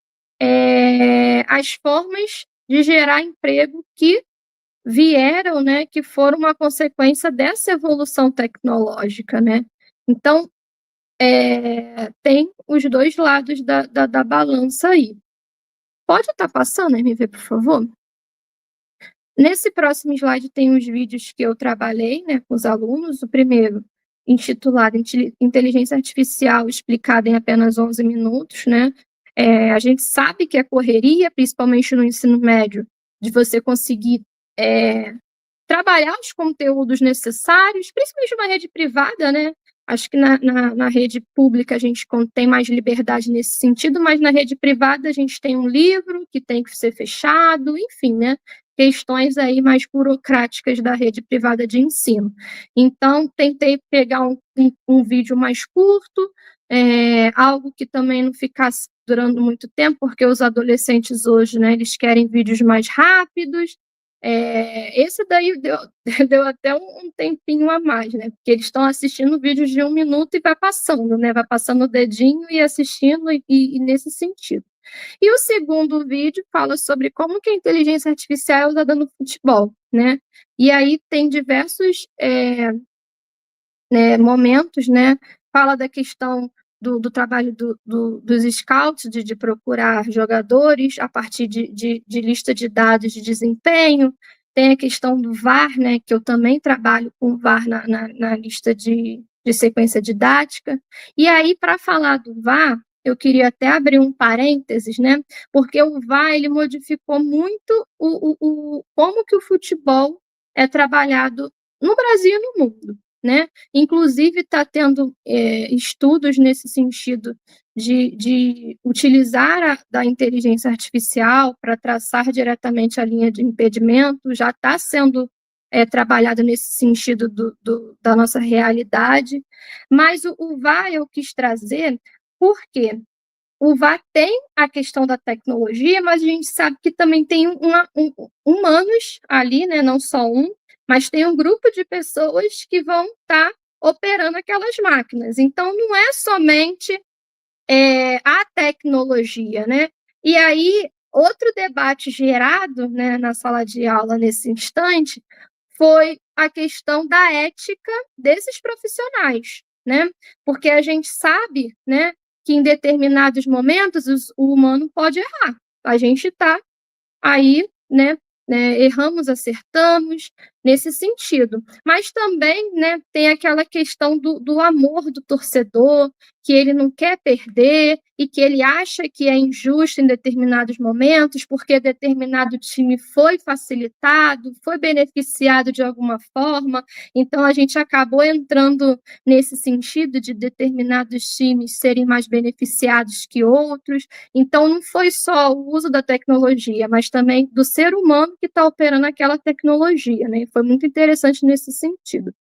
As formas de gerar emprego que vieram, né? Que foram uma consequência dessa evolução tecnológica, né? Então, tem os dois lados da balança aí. Pode estar passando, MV, por favor? Nesse próximo slide tem os vídeos que eu trabalhei, né, com os alunos. O primeiro, intitulado Inteligência Artificial explicada em apenas 11 minutos, né? A gente sabe que a correria, principalmente no ensino médio, de você conseguir trabalhar os conteúdos necessários, principalmente numa rede privada, né? Acho que na rede pública a gente tem mais liberdade nesse sentido, mas na rede privada a gente tem um livro que tem que ser fechado, enfim, né? Questões aí mais burocráticas da rede privada de ensino. Então, tentei pegar um vídeo mais curto, algo que também não ficasse durando muito tempo, porque os adolescentes hoje, né, eles querem vídeos mais rápidos. Esse daí deu até um tempinho a mais, né? Porque eles estão assistindo vídeos de 1 minuto e vai passando, né? Vai passando o dedinho e assistindo, e nesse sentido. E o segundo vídeo fala sobre como que a inteligência artificial é usada no futebol, né? E aí tem diversos momentos, né? Fala da questão do trabalho dos scouts, de procurar jogadores a partir de lista de dados de desempenho. Tem a questão do VAR, né, que eu também trabalho com o VAR na lista de sequência didática. E aí, para falar do VAR, eu queria até abrir um parênteses, né, porque o VAR ele modificou muito como que o futebol é trabalhado no Brasil e no mundo, né? Inclusive, está tendo estudos nesse sentido de utilizar da inteligência artificial para traçar diretamente a linha de impedimento, já está sendo trabalhado nesse sentido da nossa realidade, mas o VAR eu quis trazer porque o VAR tem a questão da tecnologia, mas a gente sabe que também tem humanos ali, né? Não só um, mas tem um grupo de pessoas que vão estar operando aquelas máquinas. Então, não é somente a tecnologia, né? E aí, outro debate gerado, né, na sala de aula nesse instante foi a questão da ética desses profissionais, né? Porque a gente sabe, né, que em determinados momentos o humano pode errar. A gente está aí, né, erramos, acertamos, nesse sentido. Mas também, né, tem aquela questão do amor do torcedor, que ele não quer perder e que ele acha que é injusto em determinados momentos, porque determinado time foi facilitado, foi beneficiado de alguma forma. Então, a gente acabou entrando nesse sentido de determinados times serem mais beneficiados que outros. Então, não foi só o uso da tecnologia, mas também do ser humano que está operando aquela tecnologia, né? Foi muito interessante nesse sentido.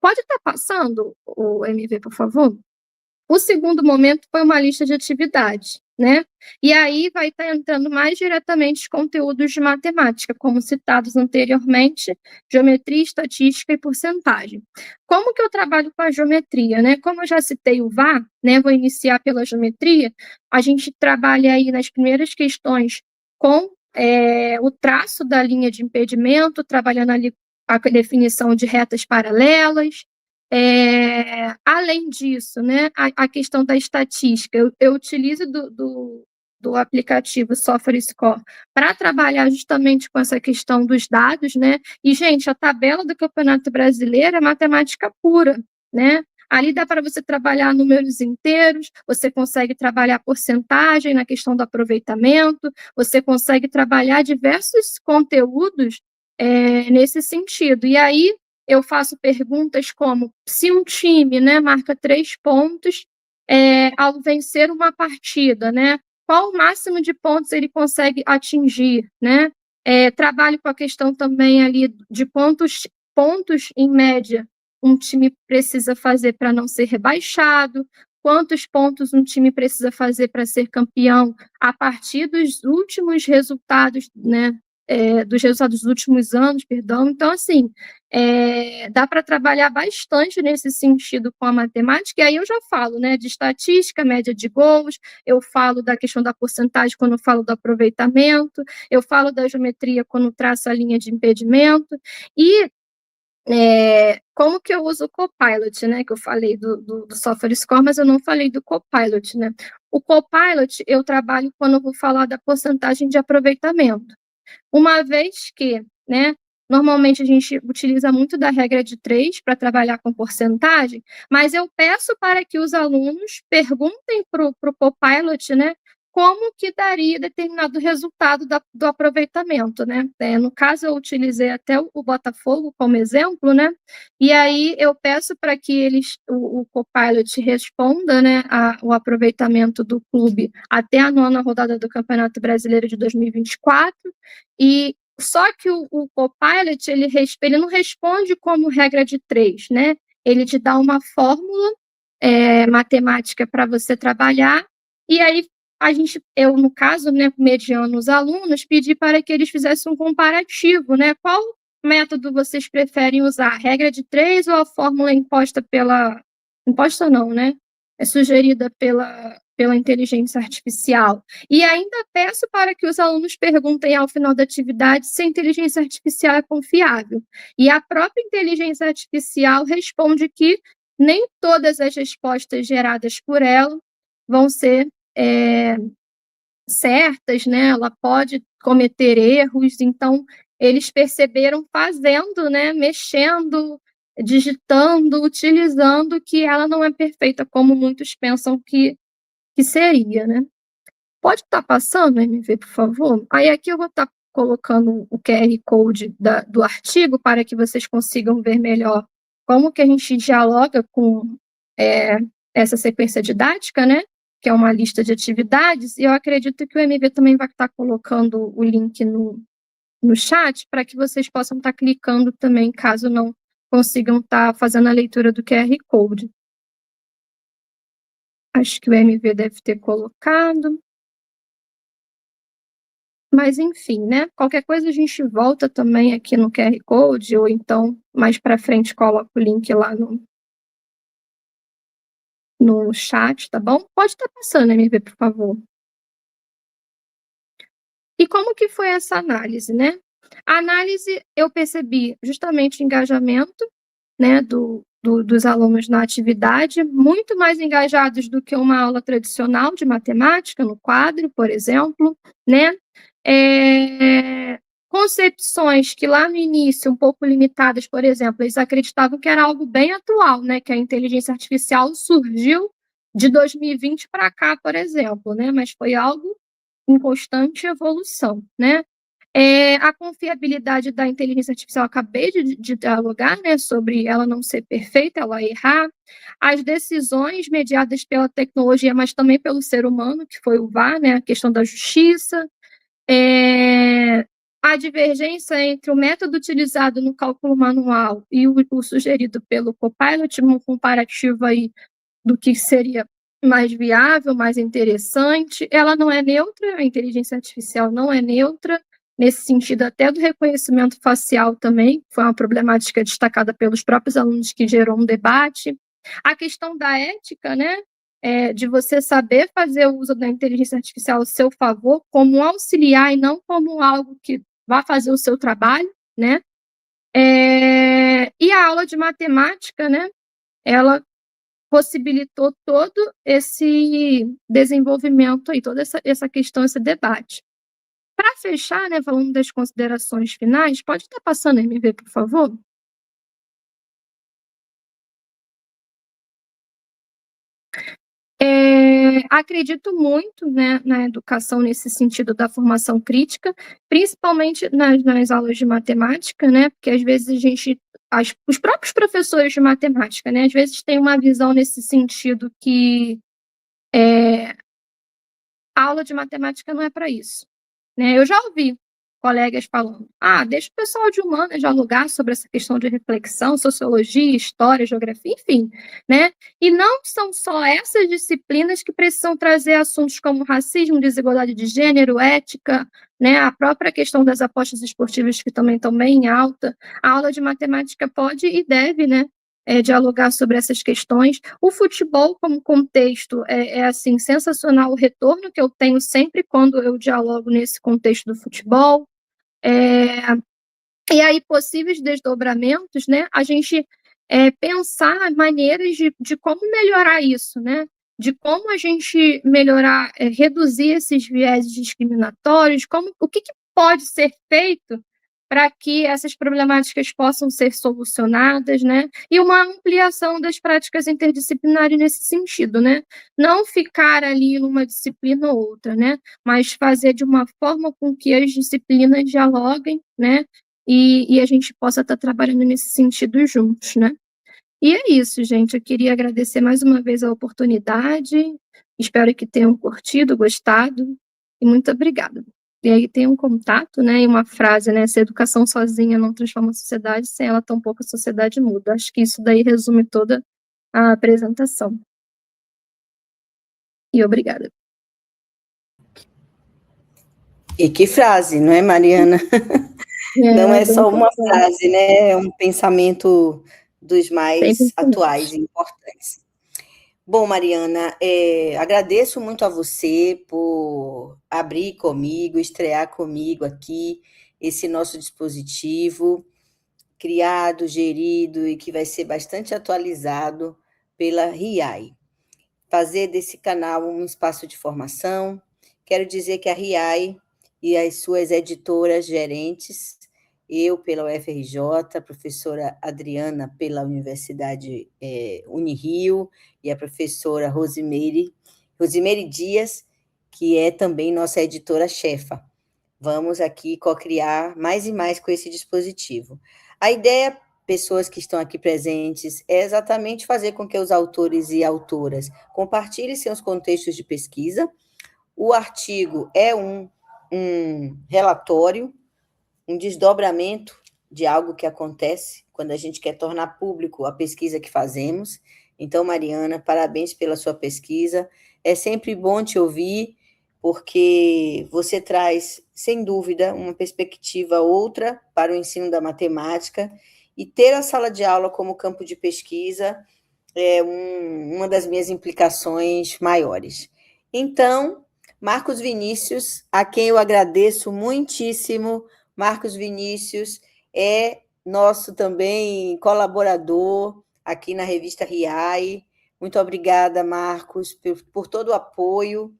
Pode estar passando o MV, por favor? O segundo momento foi uma lista de atividades, né? E aí vai estar entrando mais diretamente os conteúdos de matemática, como citados anteriormente, geometria, estatística e porcentagem. Como que eu trabalho com a geometria, né? Como eu já citei o VAR, né? Vou iniciar pela geometria. A gente trabalha aí nas primeiras questões com o traço da linha de impedimento, trabalhando ali a definição de retas paralelas. Além disso, né, a questão da estatística, eu utilizo do aplicativo Software Score para trabalhar justamente com essa questão dos dados, né? E, gente, a tabela do Campeonato Brasileiro é matemática pura, né? Ali dá para você trabalhar números inteiros, você consegue trabalhar porcentagem na questão do aproveitamento, você consegue trabalhar diversos conteúdos nesse sentido. E aí, eu faço perguntas como, se um time, né, marca 3 pontos ao vencer uma partida, né, qual o máximo de pontos ele consegue atingir, né? Trabalho com a questão também ali de pontos em média um time precisa fazer para não ser rebaixado, quantos pontos um time precisa fazer para ser campeão a partir dos últimos resultados, né, dos resultados dos últimos anos, perdão. Então, assim, dá para trabalhar bastante nesse sentido com a matemática, e aí eu já falo, né, de estatística, média de gols, eu falo da questão da porcentagem quando eu falo do aproveitamento, eu falo da geometria quando traço a linha de impedimento, e como que eu uso o Copilot, né, que eu falei do Software Score, mas eu não falei do Copilot, né. O Copilot eu trabalho quando eu vou falar da porcentagem de aproveitamento. Uma vez que, né, normalmente a gente utiliza muito da regra de 3 para trabalhar com porcentagem, mas eu peço para que os alunos perguntem para o Copilot, né, como que daria determinado resultado do aproveitamento, né. No caso, eu utilizei até o Botafogo como exemplo, né, e aí eu peço para que o Copilot responda, né, o aproveitamento do clube até a 9ª rodada do Campeonato Brasileiro de 2024, e só que o Copilot, ele não responde como regra de 3, né, ele te dá uma fórmula matemática para você trabalhar, e aí eu, no caso, né, mediando os alunos, pedi para que eles fizessem um comparativo, né, qual método vocês preferem usar, a regra de 3 ou a fórmula imposta não, né, sugerida pela inteligência artificial. E ainda peço para que os alunos perguntem ao final da atividade se a inteligência artificial é confiável. E a própria inteligência artificial responde que nem todas as respostas geradas por ela vão ser certas, né? Ela pode cometer erros, então eles perceberam fazendo, né? Mexendo, digitando, utilizando, que ela não é perfeita como muitos pensam que seria, né? Pode estar passando, MV, por favor? Aí aqui eu vou estar colocando o QR Code do artigo para que vocês consigam ver melhor como que a gente dialoga com essa sequência didática, né? Que é uma lista de atividades, e eu acredito que o MV também vai estar colocando o link no chat para que vocês possam estar clicando também, caso não consigam estar fazendo a leitura do QR Code. Acho que o MV deve ter colocado. Mas enfim, né, qualquer coisa a gente volta também aqui no QR Code, ou então mais para frente coloca o link lá no chat, tá bom? Pode estar passando, MV, por favor. E como que foi essa análise, né? A análise, eu percebi justamente o engajamento, né, dos alunos na atividade, muito mais engajados do que uma aula tradicional de matemática, no quadro, por exemplo, né? Concepções que lá no início, um pouco limitadas, por exemplo, eles acreditavam que era algo bem atual, né? Que a inteligência artificial surgiu de 2020 para cá, por exemplo, né? Mas foi algo em constante evolução, né? A confiabilidade da inteligência artificial, acabei de dialogar, né, sobre ela não ser perfeita, ela errar, as decisões mediadas pela tecnologia, mas também pelo ser humano, que foi o VAR, né, a questão da justiça, a divergência entre o método utilizado no cálculo manual e o sugerido pelo Copilot, um comparativo aí do que seria mais viável, mais interessante. Ela não é neutra, a inteligência artificial não é neutra, nesse sentido até do reconhecimento facial também, foi uma problemática destacada pelos próprios alunos que gerou um debate. A questão da ética, né, de você saber fazer o uso da inteligência artificial ao seu favor, como um auxiliar e não como algo que vá fazer o seu trabalho, né. E a aula de matemática, né, ela possibilitou todo esse desenvolvimento aí, toda essa questão, esse debate. Para fechar, né, falando das considerações finais, pode estar passando, MV, por favor? Acredito muito, né, na educação nesse sentido da formação crítica, principalmente nas aulas de matemática, né, porque às vezes os próprios professores de matemática, né, às vezes têm uma visão nesse sentido que a aula de matemática não é para isso, né. Eu já ouvi colegas falando, deixa o pessoal de humanas dialogar sobre essa questão de reflexão, sociologia, história, geografia, enfim, né? E não são só essas disciplinas que precisam trazer assuntos como racismo, desigualdade de gênero, ética, né? A própria questão das apostas esportivas, que também estão bem em alta. A aula de matemática pode e deve, né? Dialogar sobre essas questões. O futebol como contexto assim, sensacional o retorno que eu tenho sempre quando eu dialogo nesse contexto do futebol. E aí, possíveis desdobramentos, né? A gente pensar maneiras de como melhorar isso, né? De como a gente melhorar, reduzir esses viéses discriminatórios, o que pode ser feito para que essas problemáticas possam ser solucionadas, né? E uma ampliação das práticas interdisciplinares nesse sentido, né? Não ficar ali numa disciplina ou outra, né? Mas fazer de uma forma com que as disciplinas dialoguem, né? E a gente possa estar trabalhando nesse sentido juntos, né? E é isso, gente. Eu queria agradecer mais uma vez a oportunidade. Espero que tenham curtido, gostado. E muito obrigada. E aí tem um contato, né? E uma frase, né? Se a educação sozinha não transforma a sociedade, sem ela tampouco a sociedade muda. Acho que isso daí resume toda a apresentação. E obrigada. E que frase, não é, Mariana? Não é só uma frase, né? É um pensamento dos mais atuais e importantes. Bom, Mariana, agradeço muito a você por abrir comigo, estrear comigo aqui esse nosso dispositivo, criado, gerido e que vai ser bastante atualizado pela RIAI. Fazer desse canal um espaço de formação. Quero dizer que a RIAI e as suas editoras gerentes, eu pela UFRJ, a professora Adriana pela Universidade Unirio e a professora Rosimeire Dias, que é também nossa editora-chefa. Vamos aqui co-criar mais e mais com esse dispositivo. A ideia, pessoas que estão aqui presentes, é exatamente fazer com que os autores e autoras compartilhem seus contextos de pesquisa. O artigo é um relatório, um desdobramento de algo que acontece quando a gente quer tornar público a pesquisa que fazemos. Então, Mariana, parabéns pela sua pesquisa. É sempre bom te ouvir, porque você traz, sem dúvida, uma perspectiva outra para o ensino da matemática, e ter a sala de aula como campo de pesquisa é uma das minhas implicações maiores. Então, Marcos Vinícius, a quem eu agradeço muitíssimo. Marcos Vinícius é nosso também colaborador aqui na revista RIAI. Muito obrigada, Marcos, por todo o apoio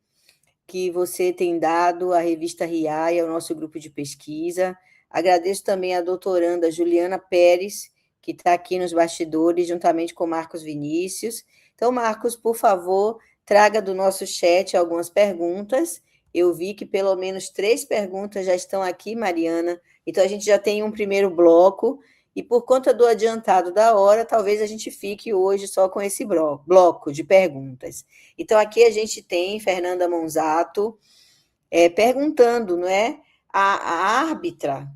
que você tem dado à revista RIAI, ao nosso grupo de pesquisa. Agradeço também à doutoranda Juliana Pérez, que está aqui nos bastidores, juntamente com Marcos Vinícius. Então, Marcos, por favor, traga do nosso chat algumas perguntas. Eu vi que pelo menos 3 perguntas já estão aqui, Mariana. Então, a gente já tem um primeiro bloco. E por conta do adiantado da hora, talvez a gente fique hoje só com esse bloco de perguntas. Então, aqui a gente tem Fernanda Monzato perguntando, não é? A árbitra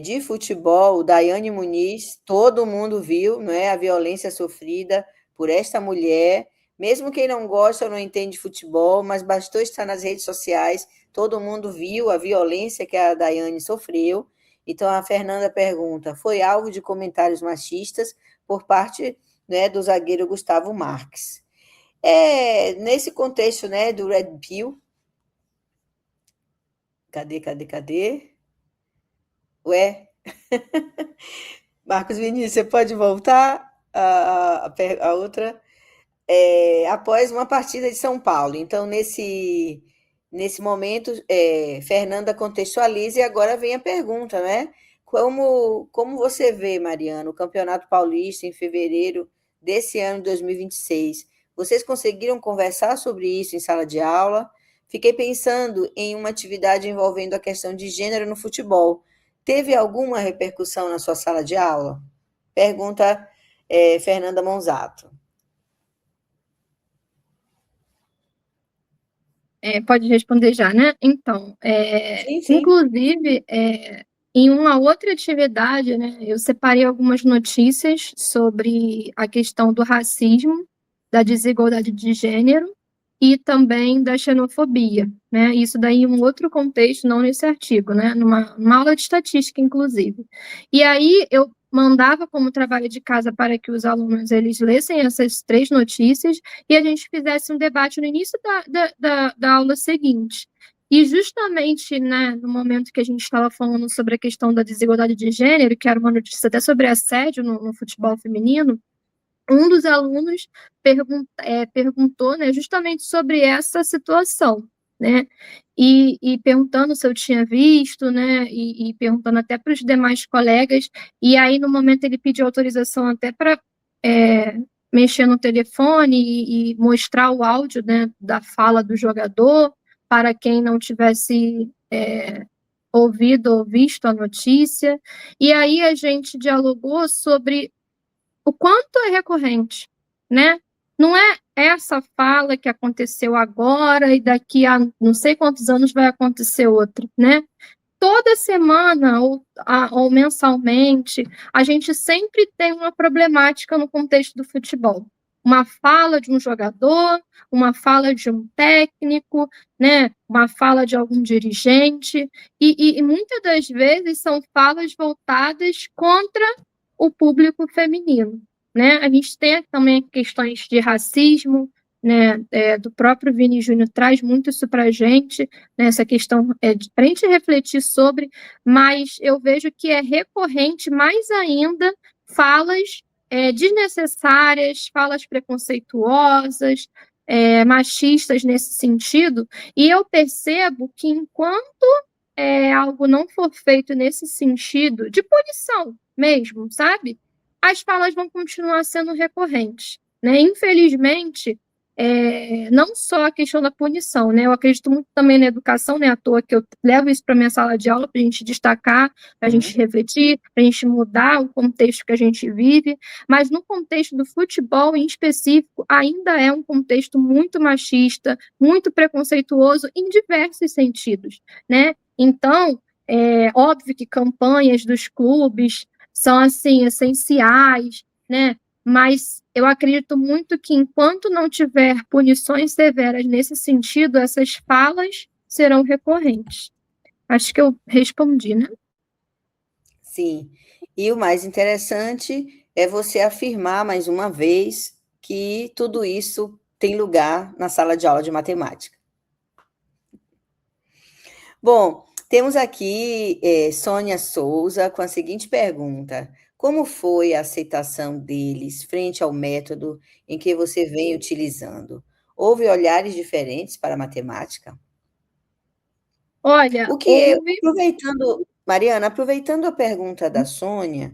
de futebol, Daiane Muniz, todo mundo viu, não é? A violência sofrida por esta mulher, mesmo quem não gosta ou não entende futebol, mas bastou estar nas redes sociais, todo mundo viu a violência que a Daiane sofreu. Então, a Fernanda pergunta, foi alvo de comentários machistas por parte, né, do zagueiro Gustavo Marques. Nesse contexto, né, do Red Pill, cadê? Ué? Marcos Vinícius, você pode voltar a outra? Após uma partida de São Paulo. Então, nesse momento, Fernanda contextualiza e agora vem a pergunta, né? Como você vê, Mariana, o Campeonato Paulista em fevereiro desse ano de 2026? Vocês conseguiram conversar sobre isso em sala de aula? Fiquei pensando em uma atividade envolvendo a questão de gênero no futebol. Teve alguma repercussão na sua sala de aula? Pergunta Fernanda Monzato. Pode responder já, né? Então, Sim, sim. inclusive, em uma outra atividade, né, eu separei algumas notícias sobre a questão do racismo, da desigualdade de gênero e também da xenofobia, né? Isso daí em um outro contexto, não nesse artigo, né? Numa aula de estatística, inclusive. E aí eu mandava como trabalho de casa para que os alunos eles lessem essas 3 notícias e a gente fizesse um debate no início da aula seguinte. E justamente, né, no momento que a gente estava falando sobre a questão da desigualdade de gênero, que era uma notícia até sobre assédio no futebol feminino, um dos alunos perguntou, né, justamente sobre essa situação, né, e perguntando se eu tinha visto, né, e perguntando até para os demais colegas, e aí no momento ele pediu autorização até para mexer no telefone e mostrar o áudio, né, da fala do jogador, para quem não tivesse ouvido ou visto a notícia, e aí a gente dialogou sobre o quanto é recorrente, né? Não é essa fala que aconteceu agora e daqui a não sei quantos anos vai acontecer outra, né? Toda semana ou mensalmente, a gente sempre tem uma problemática no contexto do futebol. Uma fala de um jogador, uma fala de um técnico, né? Uma fala de algum dirigente, e muitas das vezes são falas voltadas contra o público feminino, né? A gente tem também questões de racismo, né? Do próprio Vini Júnior traz muito isso para a gente, né? Essa questão para a gente refletir sobre, mas eu vejo que é recorrente mais ainda falas desnecessárias, falas preconceituosas, machistas nesse sentido, e eu percebo que enquanto algo não for feito nesse sentido, de punição mesmo, sabe? As falas vão continuar sendo recorrentes, né? Infelizmente, não só a questão da punição, né? Eu acredito muito também na educação, né? À toa que eu levo isso para minha sala de aula para a gente destacar, para a gente refletir, para a gente mudar o contexto que a gente vive, mas no contexto do futebol em específico, ainda é um contexto muito machista, muito preconceituoso em diversos sentidos, né? Então, é óbvio que campanhas dos clubes são, assim, essenciais, né? Mas eu acredito muito que enquanto não tiver punições severas nesse sentido, essas falas serão recorrentes. Acho que eu respondi, né? Sim. E o mais interessante é você afirmar mais uma vez que tudo isso tem lugar na sala de aula de matemática. Bom, temos aqui Sônia Souza com a seguinte pergunta: como foi a aceitação deles frente ao método em que você vem utilizando? Houve olhares diferentes para a matemática? Olha, O que, houve. aproveitando, Mariana, aproveitando a pergunta da Sônia,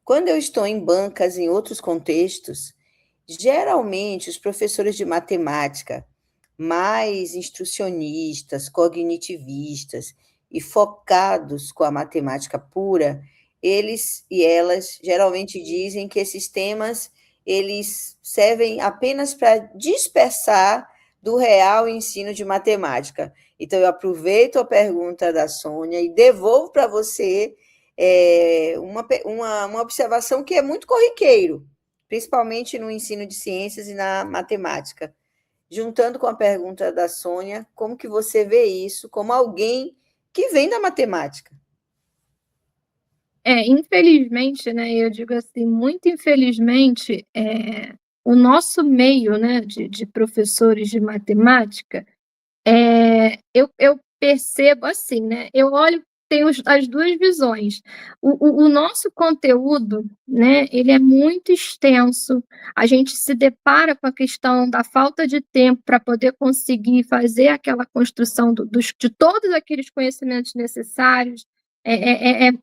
quando eu estou em bancas em outros contextos, geralmente os professores de matemática mais instrucionistas, cognitivistas e focados com a matemática pura, eles e elas geralmente dizem que esses temas eles servem apenas para dispersar do real ensino de matemática. Então, eu aproveito a pergunta da Sônia e devolvo para você uma observação que é muito corriqueiro, principalmente no ensino de ciências e na matemática. Juntando com a pergunta da Sônia, como que você vê isso como alguém que vem da matemática? Infelizmente, né, eu digo assim, muito infelizmente, o nosso meio, né, de professores de matemática, eu percebo assim, né, eu olho, tenho as 2 visões. O nosso conteúdo, né, ele é muito extenso, a gente se depara com a questão da falta de tempo para poder conseguir fazer aquela construção de todos aqueles conhecimentos necessários,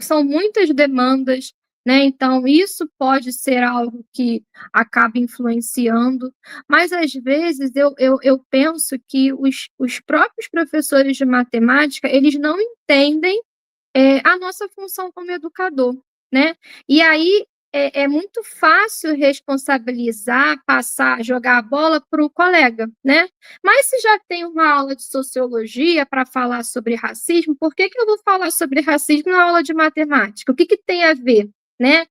são muitas demandas, né, então isso pode ser algo que acaba influenciando, mas às vezes eu penso que os próprios professores de matemática, eles não entendem a nossa função como educador, né? E aí é muito fácil responsabilizar, passar, jogar a bola para o colega, né? Mas se já tem uma aula de sociologia para falar sobre racismo, por que que eu vou falar sobre racismo na aula de matemática? O que que tem a ver, né?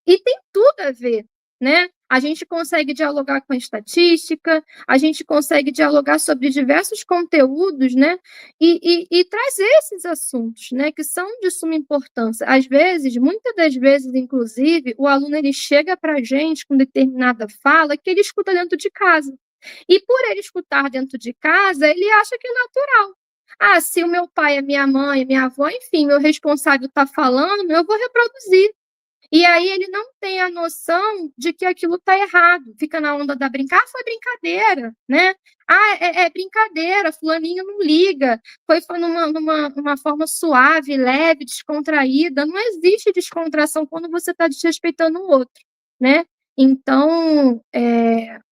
E tem tudo a ver, né? A gente consegue dialogar com a estatística, a gente consegue dialogar sobre diversos conteúdos, né? E trazer esses assuntos, né? Que são de suma importância. Às vezes, muitas das vezes, inclusive, o aluno ele chega para a gente com determinada fala que ele escuta dentro de casa. E por ele escutar dentro de casa, ele acha que é natural. Ah, se o meu pai, a minha mãe, a minha avó, enfim, meu responsável está falando, eu vou reproduzir. E aí ele não tem a noção de que aquilo está errado, fica na onda da brincar, ah, foi brincadeira, né? Ah, é brincadeira, fulaninho não liga, foi numa forma suave, leve, descontraída. Não existe descontração quando você está desrespeitando o outro, né? Então,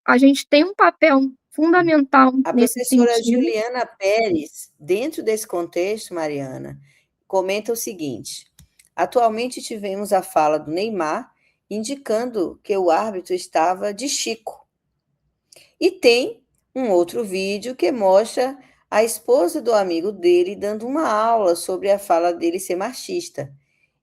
a gente tem um papel fundamental A nesse professora sentido. Juliana Pérez, dentro desse contexto, Mariana, comenta o seguinte: atualmente tivemos a fala do Neymar indicando que o árbitro estava de Chico. E tem um outro vídeo que mostra a esposa do amigo dele dando uma aula sobre a fala dele ser machista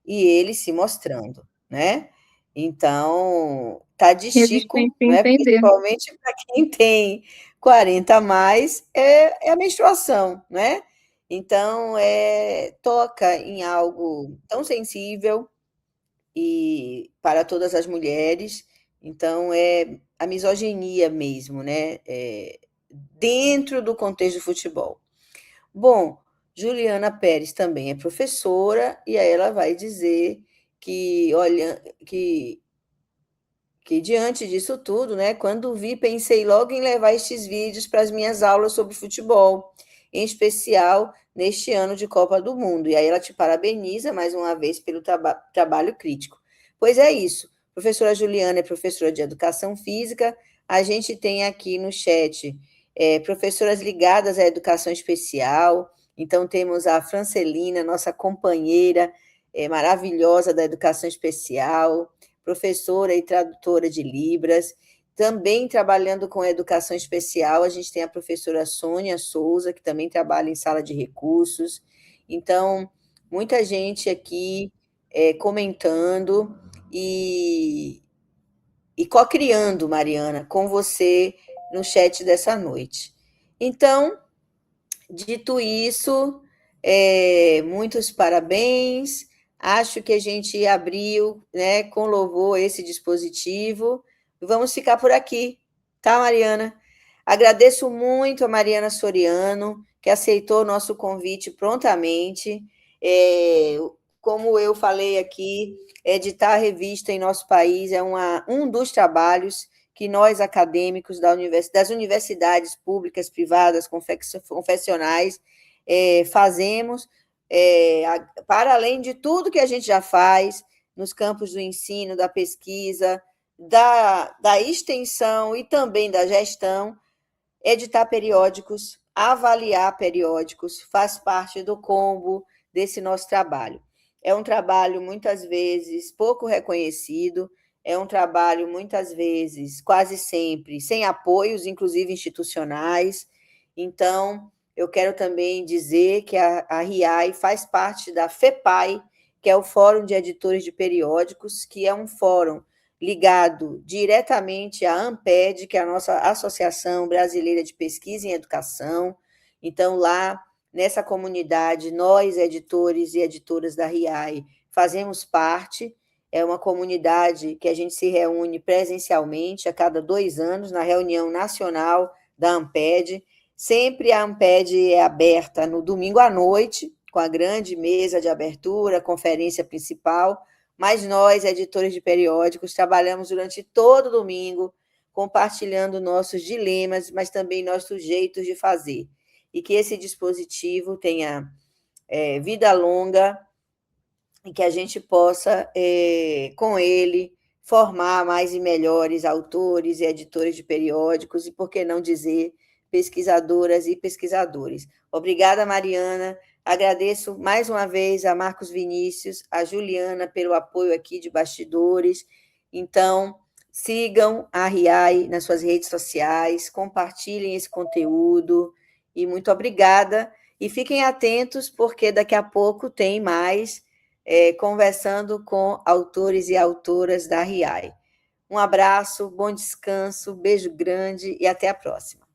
e ele se mostrando, né? Então, tá de Resistência Chico, a né? entender. Principalmente para quem tem 40 a mais, é a menstruação, né? Então, toca em algo tão sensível e para todas as mulheres. Então, é a misoginia mesmo, né? Dentro do contexto do futebol. Bom, Juliana Pérez também é professora, e aí ela vai dizer que, olha, que diante disso tudo, né, quando vi, pensei logo em levar estes vídeos para as minhas aulas sobre futebol, em especial neste ano de Copa do Mundo. E aí ela te parabeniza mais uma vez pelo trabalho crítico. Pois é isso. Professora Juliana é professora de educação física. A gente tem aqui no chat professoras ligadas à educação especial. Então, temos a Francelina, nossa companheira maravilhosa da educação especial, professora e tradutora de Libras. Também trabalhando com educação especial, a gente tem a professora Sônia Souza, que também trabalha em sala de recursos. Então, muita gente aqui comentando e co-criando, Mariana, com você no chat dessa noite. Então, dito isso, muitos parabéns. Acho que a gente abriu, né, com louvor esse dispositivo. Vamos ficar por aqui, tá, Mariana? Agradeço muito a Mariana Soriano, que aceitou o nosso convite prontamente. É, como eu falei aqui, editar a revista em nosso país é um dos trabalhos que nós, acadêmicos das universidades públicas, privadas, confessionais, fazemos, para além de tudo que a gente já faz nos campos do ensino, da pesquisa, da extensão e também da gestão, editar periódicos, avaliar periódicos, faz parte do combo desse nosso trabalho. É um trabalho, muitas vezes, pouco reconhecido, é um trabalho, muitas vezes, quase sempre, sem apoios, inclusive institucionais. Então, eu quero também dizer que a RIAI faz parte da FEPAI, que é o Fórum de Editores de Periódicos, que é um fórum ligado diretamente à ANPED, que é a nossa Associação Brasileira de Pesquisa em Educação. Então, lá, nessa comunidade, nós, editores e editoras da RIAI, fazemos parte. É uma comunidade que a gente se reúne presencialmente a cada 2 anos, na reunião nacional da ANPED. Sempre a ANPED é aberta no domingo à noite, com a grande mesa de abertura, conferência principal, mas nós, editores de periódicos, trabalhamos durante todo domingo, compartilhando nossos dilemas, mas também nossos jeitos de fazer. E que esse dispositivo tenha vida longa e que a gente possa, com ele, formar mais e melhores autores e editores de periódicos e, por que não dizer, pesquisadoras e pesquisadores. Obrigada, Mariana. Agradeço mais uma vez a Marcos Vinícius, a Juliana pelo apoio aqui de bastidores Então, sigam a RIAI nas suas redes sociais, compartilhem esse conteúdo, e muito obrigada. E fiquem atentos, porque daqui a pouco tem mais conversando com autores e autoras da RIAI. Um abraço, bom descanso, beijo grande e até a próxima.